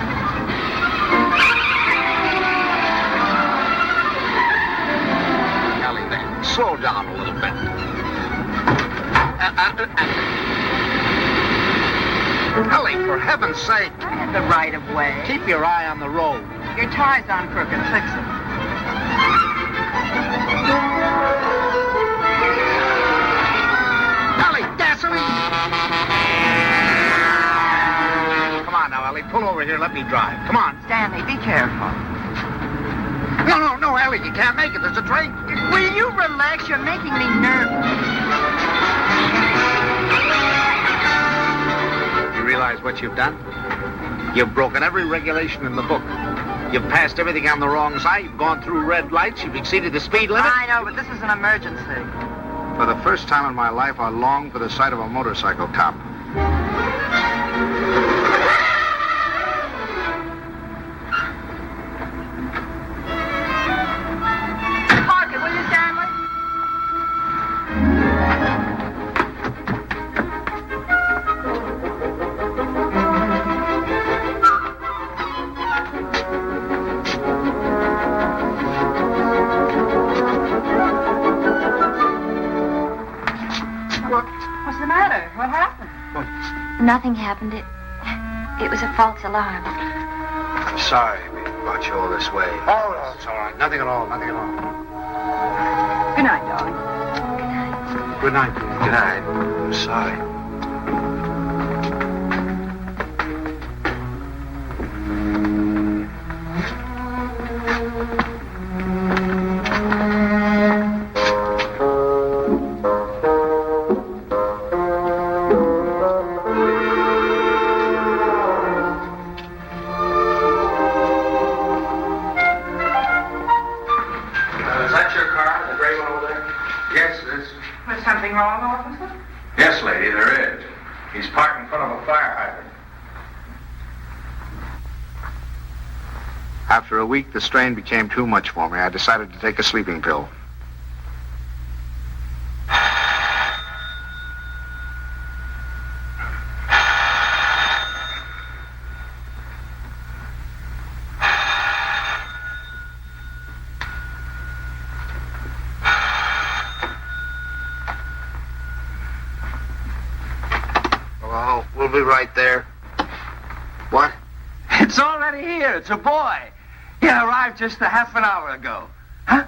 Ellie, then, slow down a little bit. Ellie, for heaven's sake. I had the right of way. Keep your eye on the road. Your tie's on crooked. Fix it. Ellie, gasoline! Come on now, Ellie. Pull over here. Let me drive. Come on. Stanley, be careful. No, Ellie. You can't make it. There's a train. Will you relax? You're making me nervous. You realize what you've done? You've broken every regulation in the book. You've passed everything on the wrong side. You've gone through red lights. You've exceeded the speed limit. I know, but this is an emergency. For the first time in my life, I long for the sight of a motorcycle cop. Park it, will you, Stanley? What's the matter? What happened? Nothing happened. It was a false alarm. I'm sorry we brought you all this way. Oh, no, it's all right. Nothing at all. Good night, darling. Good night, dear. Good night. I'm sorry. Is that your car, the gray one over there? Yes, it is. There's something wrong, officer? Yes, lady, there is. He's parked in front of a fire hydrant. After a week, the strain became too much for me. I decided to take a sleeping pill. Oh, we'll be right there. What? It's already here. It's a boy. He arrived just a half an hour ago. Huh?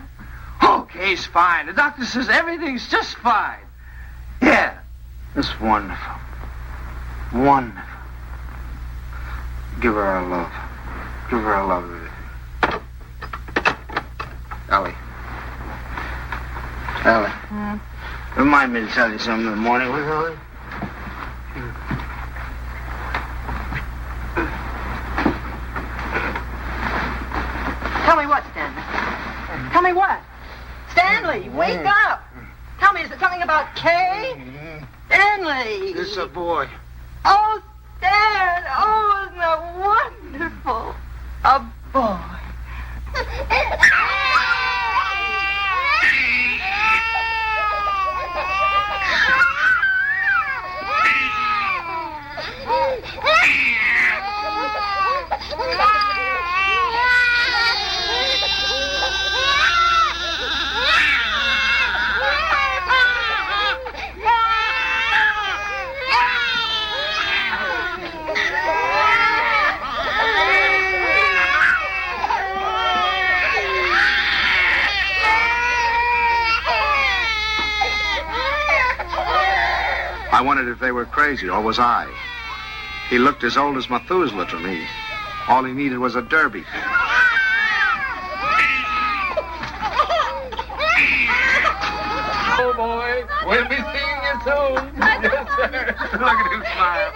Okay, he's fine. The doctor says everything's just fine. Yeah. That's wonderful. Wonderful. Give her our love. Give her our love. Ellie. Remind me to tell you something in the morning, will you, Ellie? Tell me what, Stanley? Tell me what? Stanley, wake up! Tell me, is it something about Kay? Stanley! This is a boy. Oh, Stan! Oh, isn't that wonderful? A boy. I wondered if they were crazy, or was I? He looked as old as Methuselah to me. All he needed was a derby. Oh, boy. We'll be seeing you soon. Yes, sir. Look at him smile.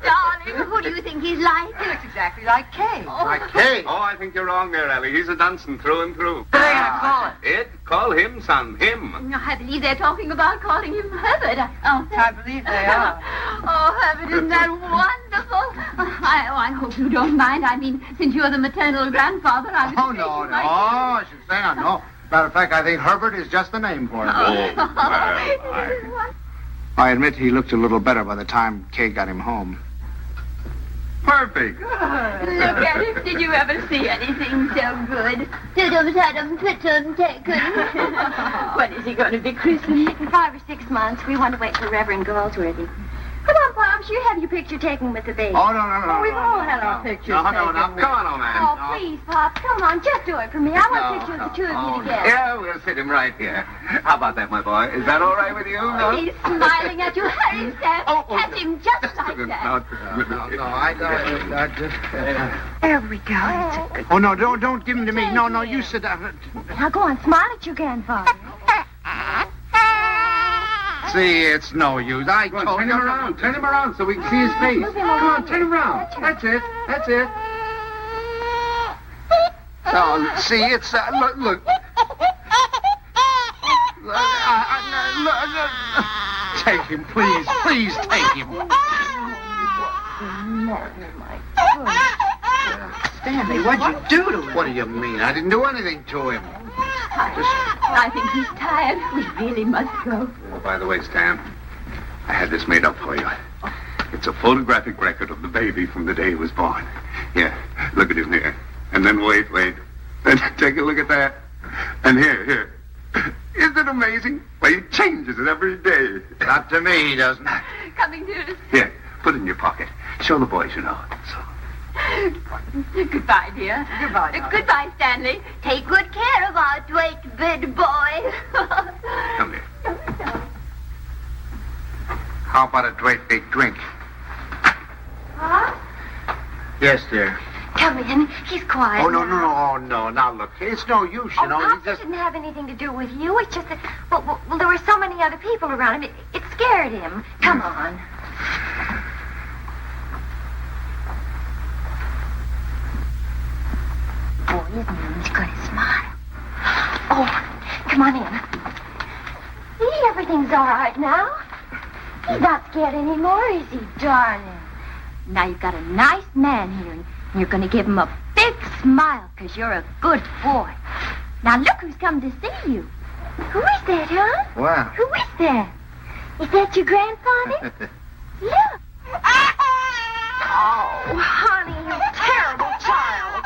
Darling, who do you think he's like? He looks exactly like Kay. Like Kay. Oh, I think you're wrong there, Ellie. He's a Dunson through and through. What are they going to call it? Ed, call him, son. Him. I believe they're talking about calling him Herbert. I believe they are. Oh, Herbert, isn't that wonderful? I hope you don't mind. I mean, since you're the maternal grandfather, I was Oh, no, no. I should say no. Matter of fact, I think Herbert is just the name for him. I admit he looked a little better by the time Kay got him home. Perfect. Look at him. Did you ever see anything so good? When is he going to be christened? In 5 or 6 months, we want to wait for Reverend Galsworthy. Come on, Pops, you have your picture taken with the baby. Oh, no. We've all had our pictures No, taken. come on, old man. Oh, please, Pops, come on, just do it for me. I want a picture of the two of you together. Yeah, we'll sit him right here. How about that, my boy? Is that all right with you? No? He's smiling at you. Hurry, Sam. Pat him just like that. No, I just... There we go. That's a good... Oh, no, don't give him to me. No, you sit down. Now go on, smile at your grandfather. See, it's no use. I told Turn him around. Turn him around so we can see his face. Come on, turn him around. That's it. No, see, it's... look. Take him, please. Please take him. Stanley, what'd you do to him? What do you mean? I didn't do anything to him. I think he's tired. We really must go. Oh, by the way, Stan, I had this made up for you. It's a photographic record of the baby from the day he was born. Here, look at him here. And then wait. And take a look at that. And here. Isn't it amazing? Well, he changes it every day. Not to me, he doesn't. Coming to us. Here, put it in your pocket. Show the boys you know it. So. Goodbye, dear. Goodbye, darling. Goodbye, Stanley. Take good care of our Drake bid boy. Come here. How about a great big drink? Huh? Yes, dear. Come in. He's quiet. Oh, no. now. Oh, no. Now, look, it's no use, you know. Pops, You it didn't have anything to do with you. It's just that, well, there were so many other people around him. It scared him. Come on. Boy, isn't he? He's got his smile. Oh, come on in. See, everything's all right now. He's not scared anymore, is he, darling? Now you've got a nice man here, and you're going to give him a big smile because you're a good boy. Now look who's come to see you. Who is that, huh? Wow. Who is that? Is that your grandfather? Look. Oh, honey, you terrible child.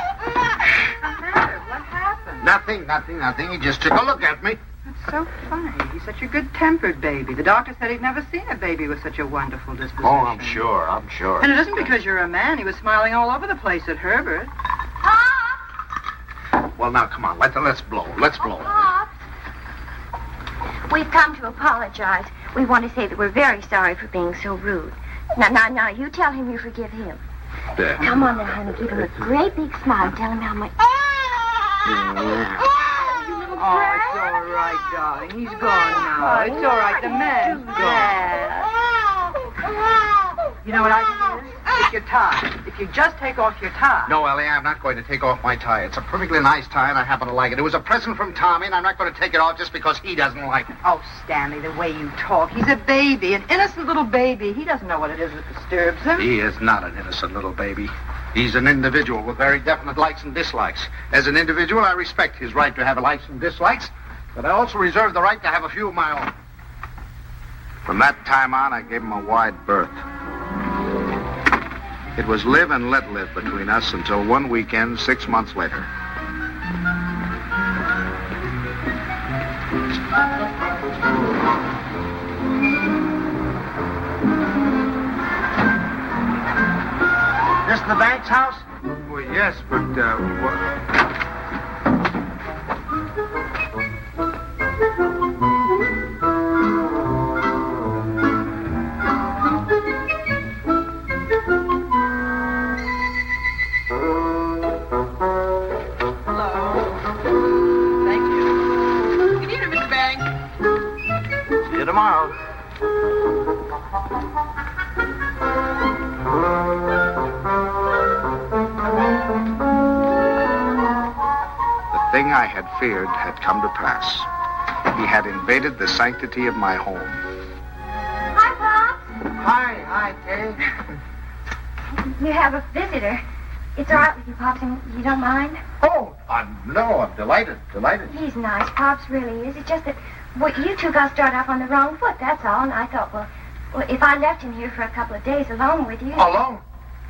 What's the matter? What happened? Nothing. He just took a look at me. That's so funny. He's such a good-tempered baby. The doctor said he'd never seen a baby with such a wonderful disposition. Oh, I'm sure. And it isn't because you're a man. He was smiling all over the place at Herbert. Well, now, come on. Let's blow. Pops. We've come to apologize. We want to say that we're very sorry for being so rude. Now, you tell him you forgive him. There. Come on now, honey. Give him a great big smile. Tell him how much... Oh, it's all right, darling. He's gone now. It's all right. The man's gone. You know what I think it is? It's your tie. If you just take off your tie. No, Ellie, I'm not going to take off my tie. It's a perfectly nice tie, and I happen to like it. It was a present from Tommy, and I'm not going to take it off just because he doesn't like it. Oh, Stanley, the way you talk. He's a baby, an innocent little baby. He doesn't know what it is that disturbs him. He is not an innocent little baby. He's an individual with very definite likes and dislikes. As an individual, I respect his right to have likes and dislikes, but I also reserve the right to have a few of my own. From that time on, I gave him a wide berth. It was live and let live between us until one weekend 6 months later. This the bank's house? Well, yes, but, tomorrow. The thing I had feared had come to pass. He had invaded the sanctity of my home. Hi, Pops. Hi, Kay. You have a visitor. It's all right with you, Pops, and you don't mind? Oh, no, I'm delighted. He's nice, Pops really is. It's just that you two got started off on the wrong foot, that's all. And I thought, well, if I left him here for a couple of days alone with you... Alone?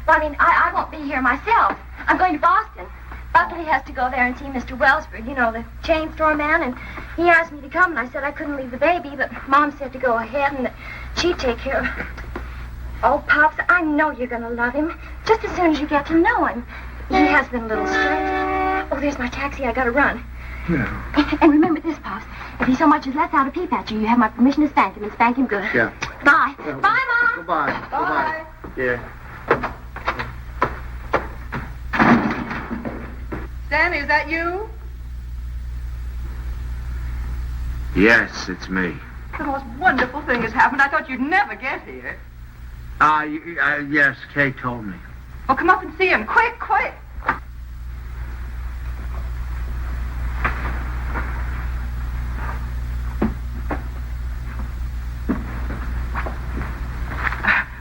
Well, I mean, I won't be here myself. I'm going to Boston. Buckley has to go there and see Mr. Wellsford, you know, the chain store man, and he asked me to come, and I said I couldn't leave the baby, but Mom said to go ahead and that she'd take care of it. Oh, Pops, I know you're going to love him, just as soon as you get to know him. He has been a little strange. Oh, there's my taxi. I got to run. Yeah. And remember this, Pops. If he so much as lets out a peep at you, you have my permission to spank him, and spank him good. Yeah. Bye. Bye, Mom. Goodbye. Bye. Yeah. Stanley, is that you? Yes, it's me. The most wonderful thing has happened. I thought you'd never get here. Yes, Kay told me. Well, come up and see him. Quick, quick.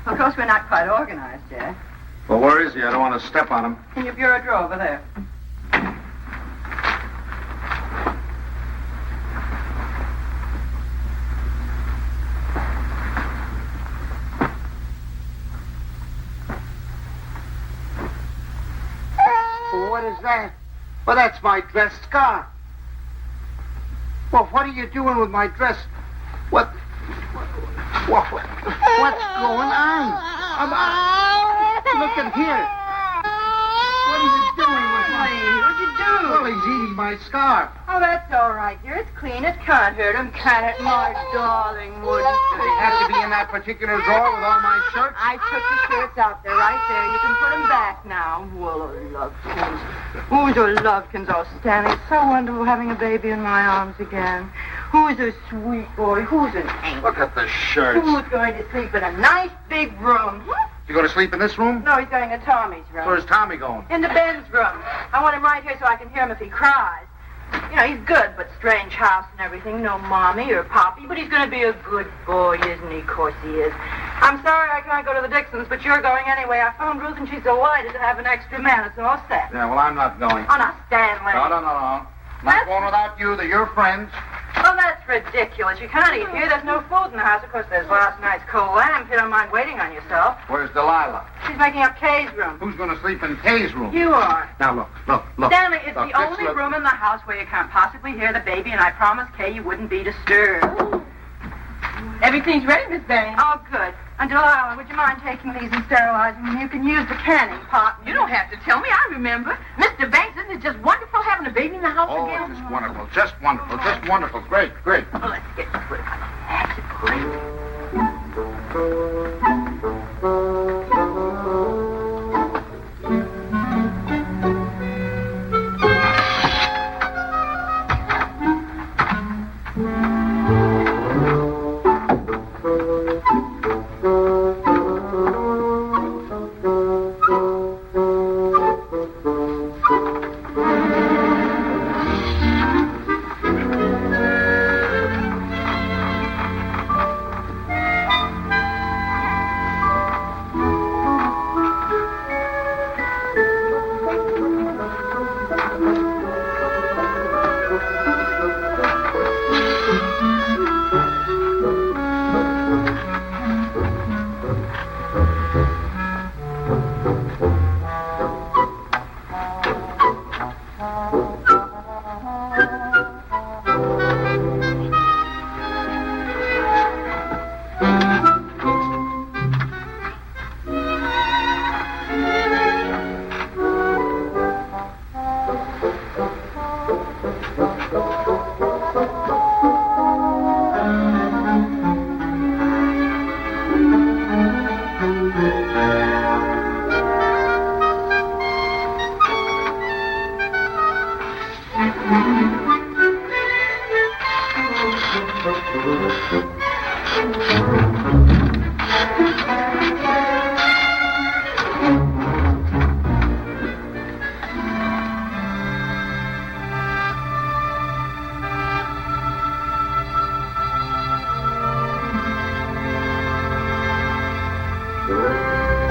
Of course, we're not quite organized yet. Well, where is he? I don't want to step on him. In your bureau drawer over there. What is that? Well, that's my dress scarf. Well, what are you doing with my dress? What's going on? Look at here. What are you doing with my... What'd you do? Well, he's eating my scarf. Oh, that's all right, dear. It's clean. It can't hurt him, can it, my darling? Wouldn't Does he have to be in that particular drawer with all my shirts? I took the shirts out there, right there. You can put them back now. Well, Lovekins. Oh, Lovekins. Oh, Stanley, it's so wonderful having a baby in my arms again. Who's a sweet boy? Who's an angel? Look at the shirts. Who's going to sleep in a nice big room? You going to sleep in this room? No, he's going to Tommy's room. Where's Tommy going? In the Ben's room. I want him right here so I can hear him if he cries. You know, he's good, but strange house and everything. No mommy or poppy, but he's going to be a good boy, isn't he? Of course he is. I'm sorry I can't go to the Dixons, but you're going anyway. I phoned Ruth, and she's delighted to have an extra man. It's all set. Yeah, well, I'm not going. Oh, now, Stanley. No. Not going without you. They're your friends. Oh, that's ridiculous. You can't eat here. There's no food in the house. Of course, there's last night's cold lamb. If you don't mind waiting on yourself. Where's Delilah? She's making up Kay's room. Who's going to sleep in Kay's room? You are. Now, look. Stanley, it's Look, the only look. room in the house where you can't possibly hear the baby, and I promised Kay you wouldn't be disturbed. Everything's ready, Miss Bain. Oh, good. And Delilah, would you mind taking these and sterilizing them? You can use the canning pot. You don't have to tell me. I remember. Mr. Banks, isn't it just wonderful having a baby in the house again? Just wonderful. Just wonderful. Great. Well, let's get to it. That's great.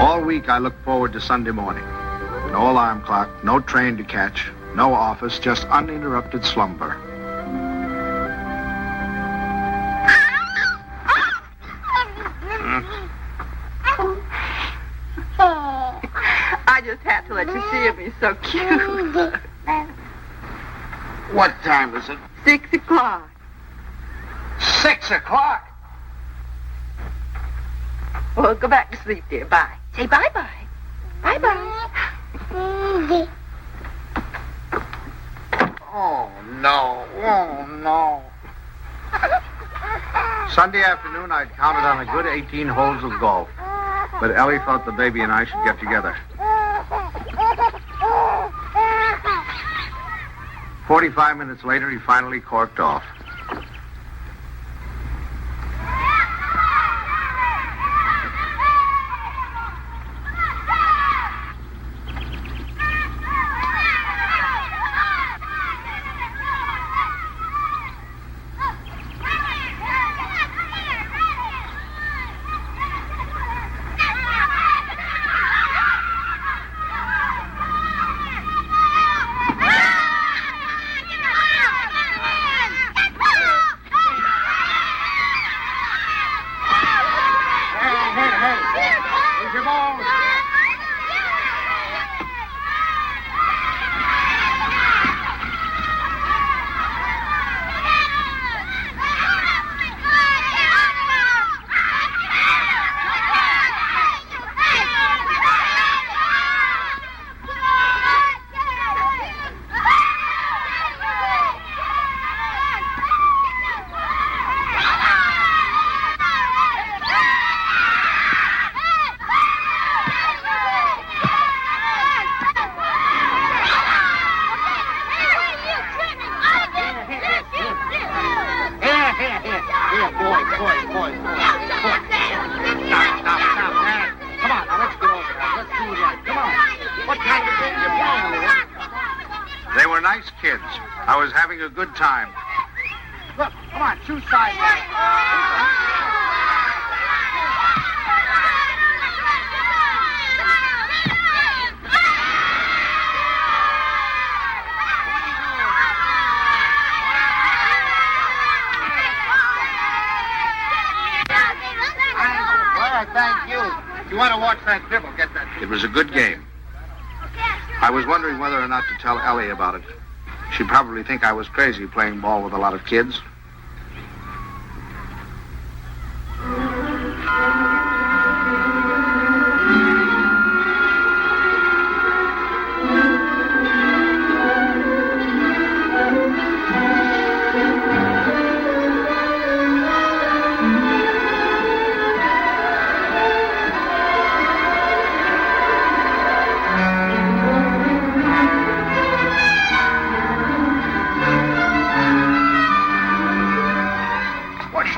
All week I look forward to Sunday morning. No alarm clock, no train to catch, no office, just uninterrupted slumber. I just had to let you see him. He's so cute. What time is it? 6 o'clock. 6 o'clock. Well, go back to sleep, dear. Bye. Say bye-bye. Bye-bye. Oh, no. Oh, no. Sunday afternoon, I'd counted on a good 18 holes of golf. But Ellie thought the baby and I should get together. 45 minutes later, he finally corked off. They were nice kids. I was having a good time. Look, come on, choose sides. Thank you. If you want to watch that dribble, get that. It was a good game. I was wondering whether or not to tell Ellie about it. She'd probably think I was crazy playing ball with a lot of kids.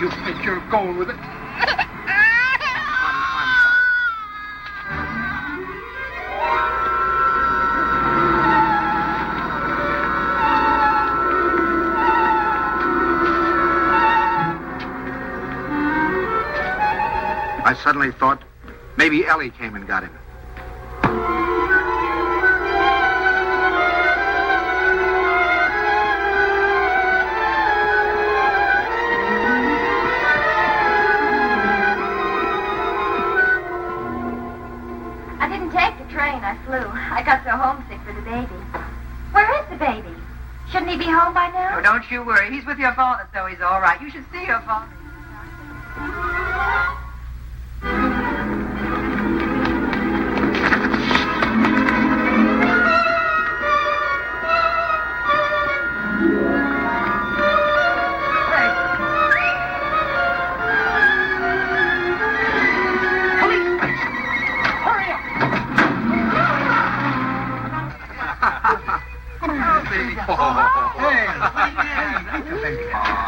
You think you're going with it? I suddenly thought maybe Ellie came and got him. I flew. I got so homesick for the baby. Where is the baby? Shouldn't he be home by now? Oh, don't you worry. He's with your father, so he's all right. You should see your father.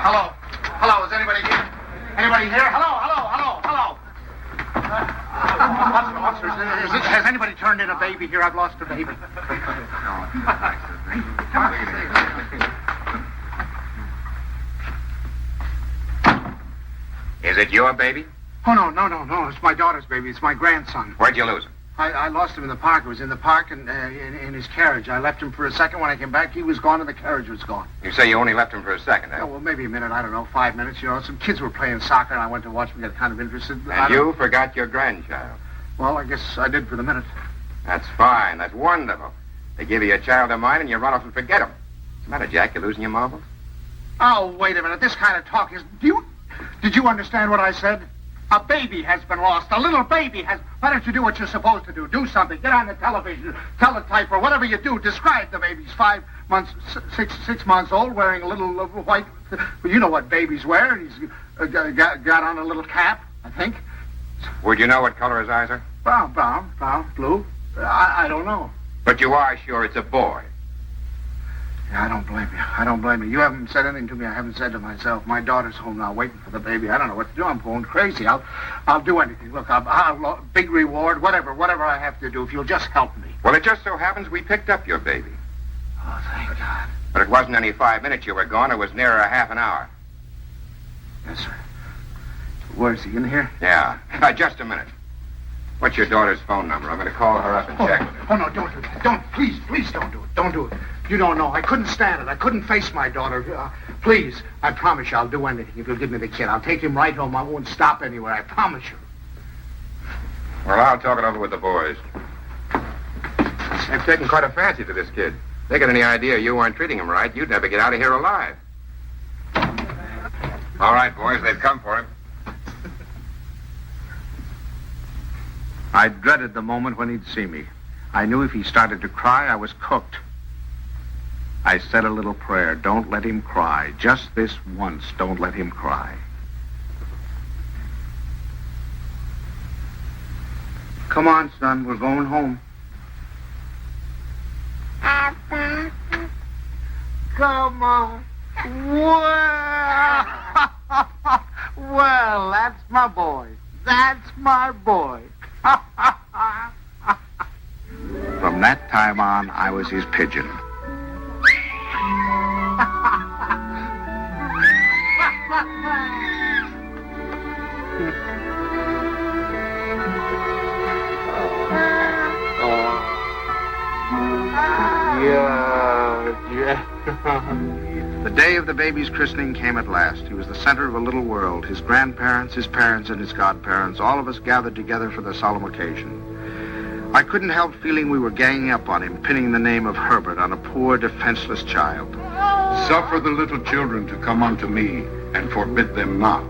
Hello. Hello, is anybody here? Anybody here? Hello. Officers, has anybody turned in a baby here? I've lost a baby. Is it your baby? Oh, no. It's my daughter's baby. It's my grandson. Where'd you lose him? I lost him in the park. I was in the park and in his carriage. I left him for a second. When I came back, he was gone and the carriage was gone. You say you only left him for a second, Oh, huh? well, maybe a minute. I don't know, 5 minutes. You know, some kids were playing soccer and I went to watch them, get kind of interested. And you forgot your grandchild. Well, I guess I did for the minute. That's fine. That's wonderful. They give you a child of mine and you run off and forget him. What's the matter, Jack? You losing your marbles? Oh, wait a minute. This kind of talk is... Did you understand what I said? A baby has been lost. A little baby has... Why don't you do what you're supposed to do? Do something. Get on the television, teletype, or whatever you do. Describe the baby. He's 5 months, 6 months old, wearing a little white... Well, you know what babies wear. He's got on a little cap, I think. Would you know what color his eyes are? Brown, blue. I don't know. But you are sure it's a boy. Yeah, I don't blame you. You haven't said anything to me I haven't said to myself. My daughter's home now waiting for the baby. I don't know what to do. I'm going crazy. I'll do anything. Look, I'll big reward, whatever I have to do, if you'll just help me. Well, it just so happens we picked up your baby. Oh, thank God. But it wasn't any 5 minutes you were gone. It was nearer a half an hour. Yes, sir. Where's he, in here? Yeah. Just a minute. What's your daughter's phone number? I'm going to call her up and check with her. Oh, no, don't do that. Please don't do it. Don't do it. You don't know. I couldn't stand it. I couldn't face my daughter. Please, I promise you I'll do anything if you'll give me the kid. I'll take him right home. I won't stop anywhere. I promise you. Well, I'll talk it over with the boys. They've taken quite a fancy to this kid. If they got any idea you weren't treating him right, you'd never get out of here alive. All right, boys, they've come for him. I dreaded the moment when he'd see me. I knew if he started to cry, I was cooked. I said a little prayer. Don't let him cry. Just this once, don't let him cry. Come on, son. We're going home. Papa. Come on. Well, that's my boy. That's my boy. From that time on, I was his pigeon. The day of the baby's christening came at last. He was the center of a little world. His grandparents, his parents, and his godparents, all of us gathered together for the solemn occasion. I couldn't help feeling we were ganging up on him, pinning the name of Herbert on a poor, defenseless child. Suffer the little children to come unto me, and forbid them not,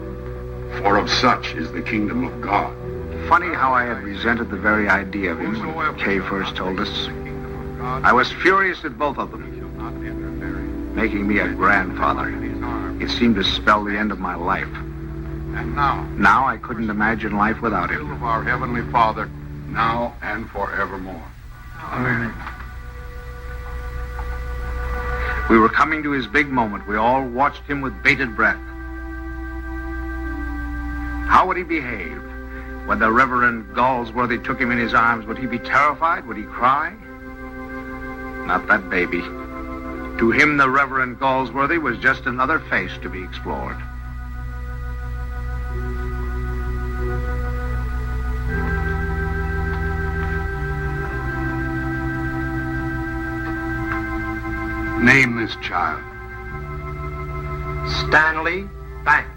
for of such is the kingdom of God. Funny how I had resented the very idea of him when Kay first told us. I was furious at both of them. Making me a grandfather. It seemed to spell the end of my life. And Now I couldn't imagine life without the will him. of our Heavenly Father, now and forevermore. Amen. We were coming to his big moment. We all watched him with bated breath. How would he behave? When the Reverend Galsworthy took him in his arms, would he be terrified? Would he cry? Not that baby. To him, the Reverend Galsworthy was just another face to be explored. Name this child. Stanley Banks.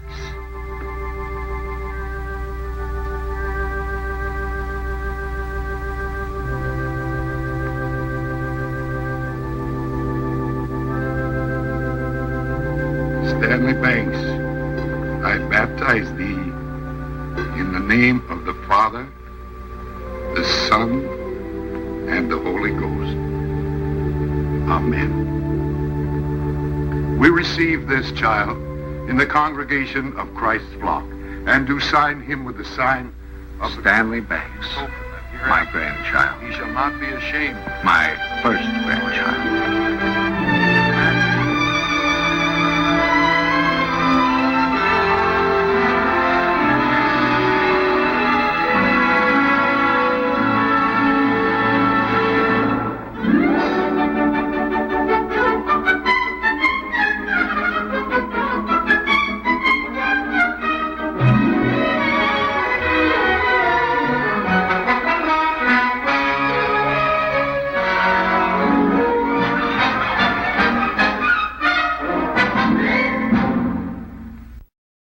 Stanley Banks, I baptize thee in the name of the Father, the Son, and the Holy Ghost. Amen. We receive this child in the congregation of Christ's flock, and do sign him with the sign of Stanley Banks, my grandchild. He shall not be ashamed. My first grandchild.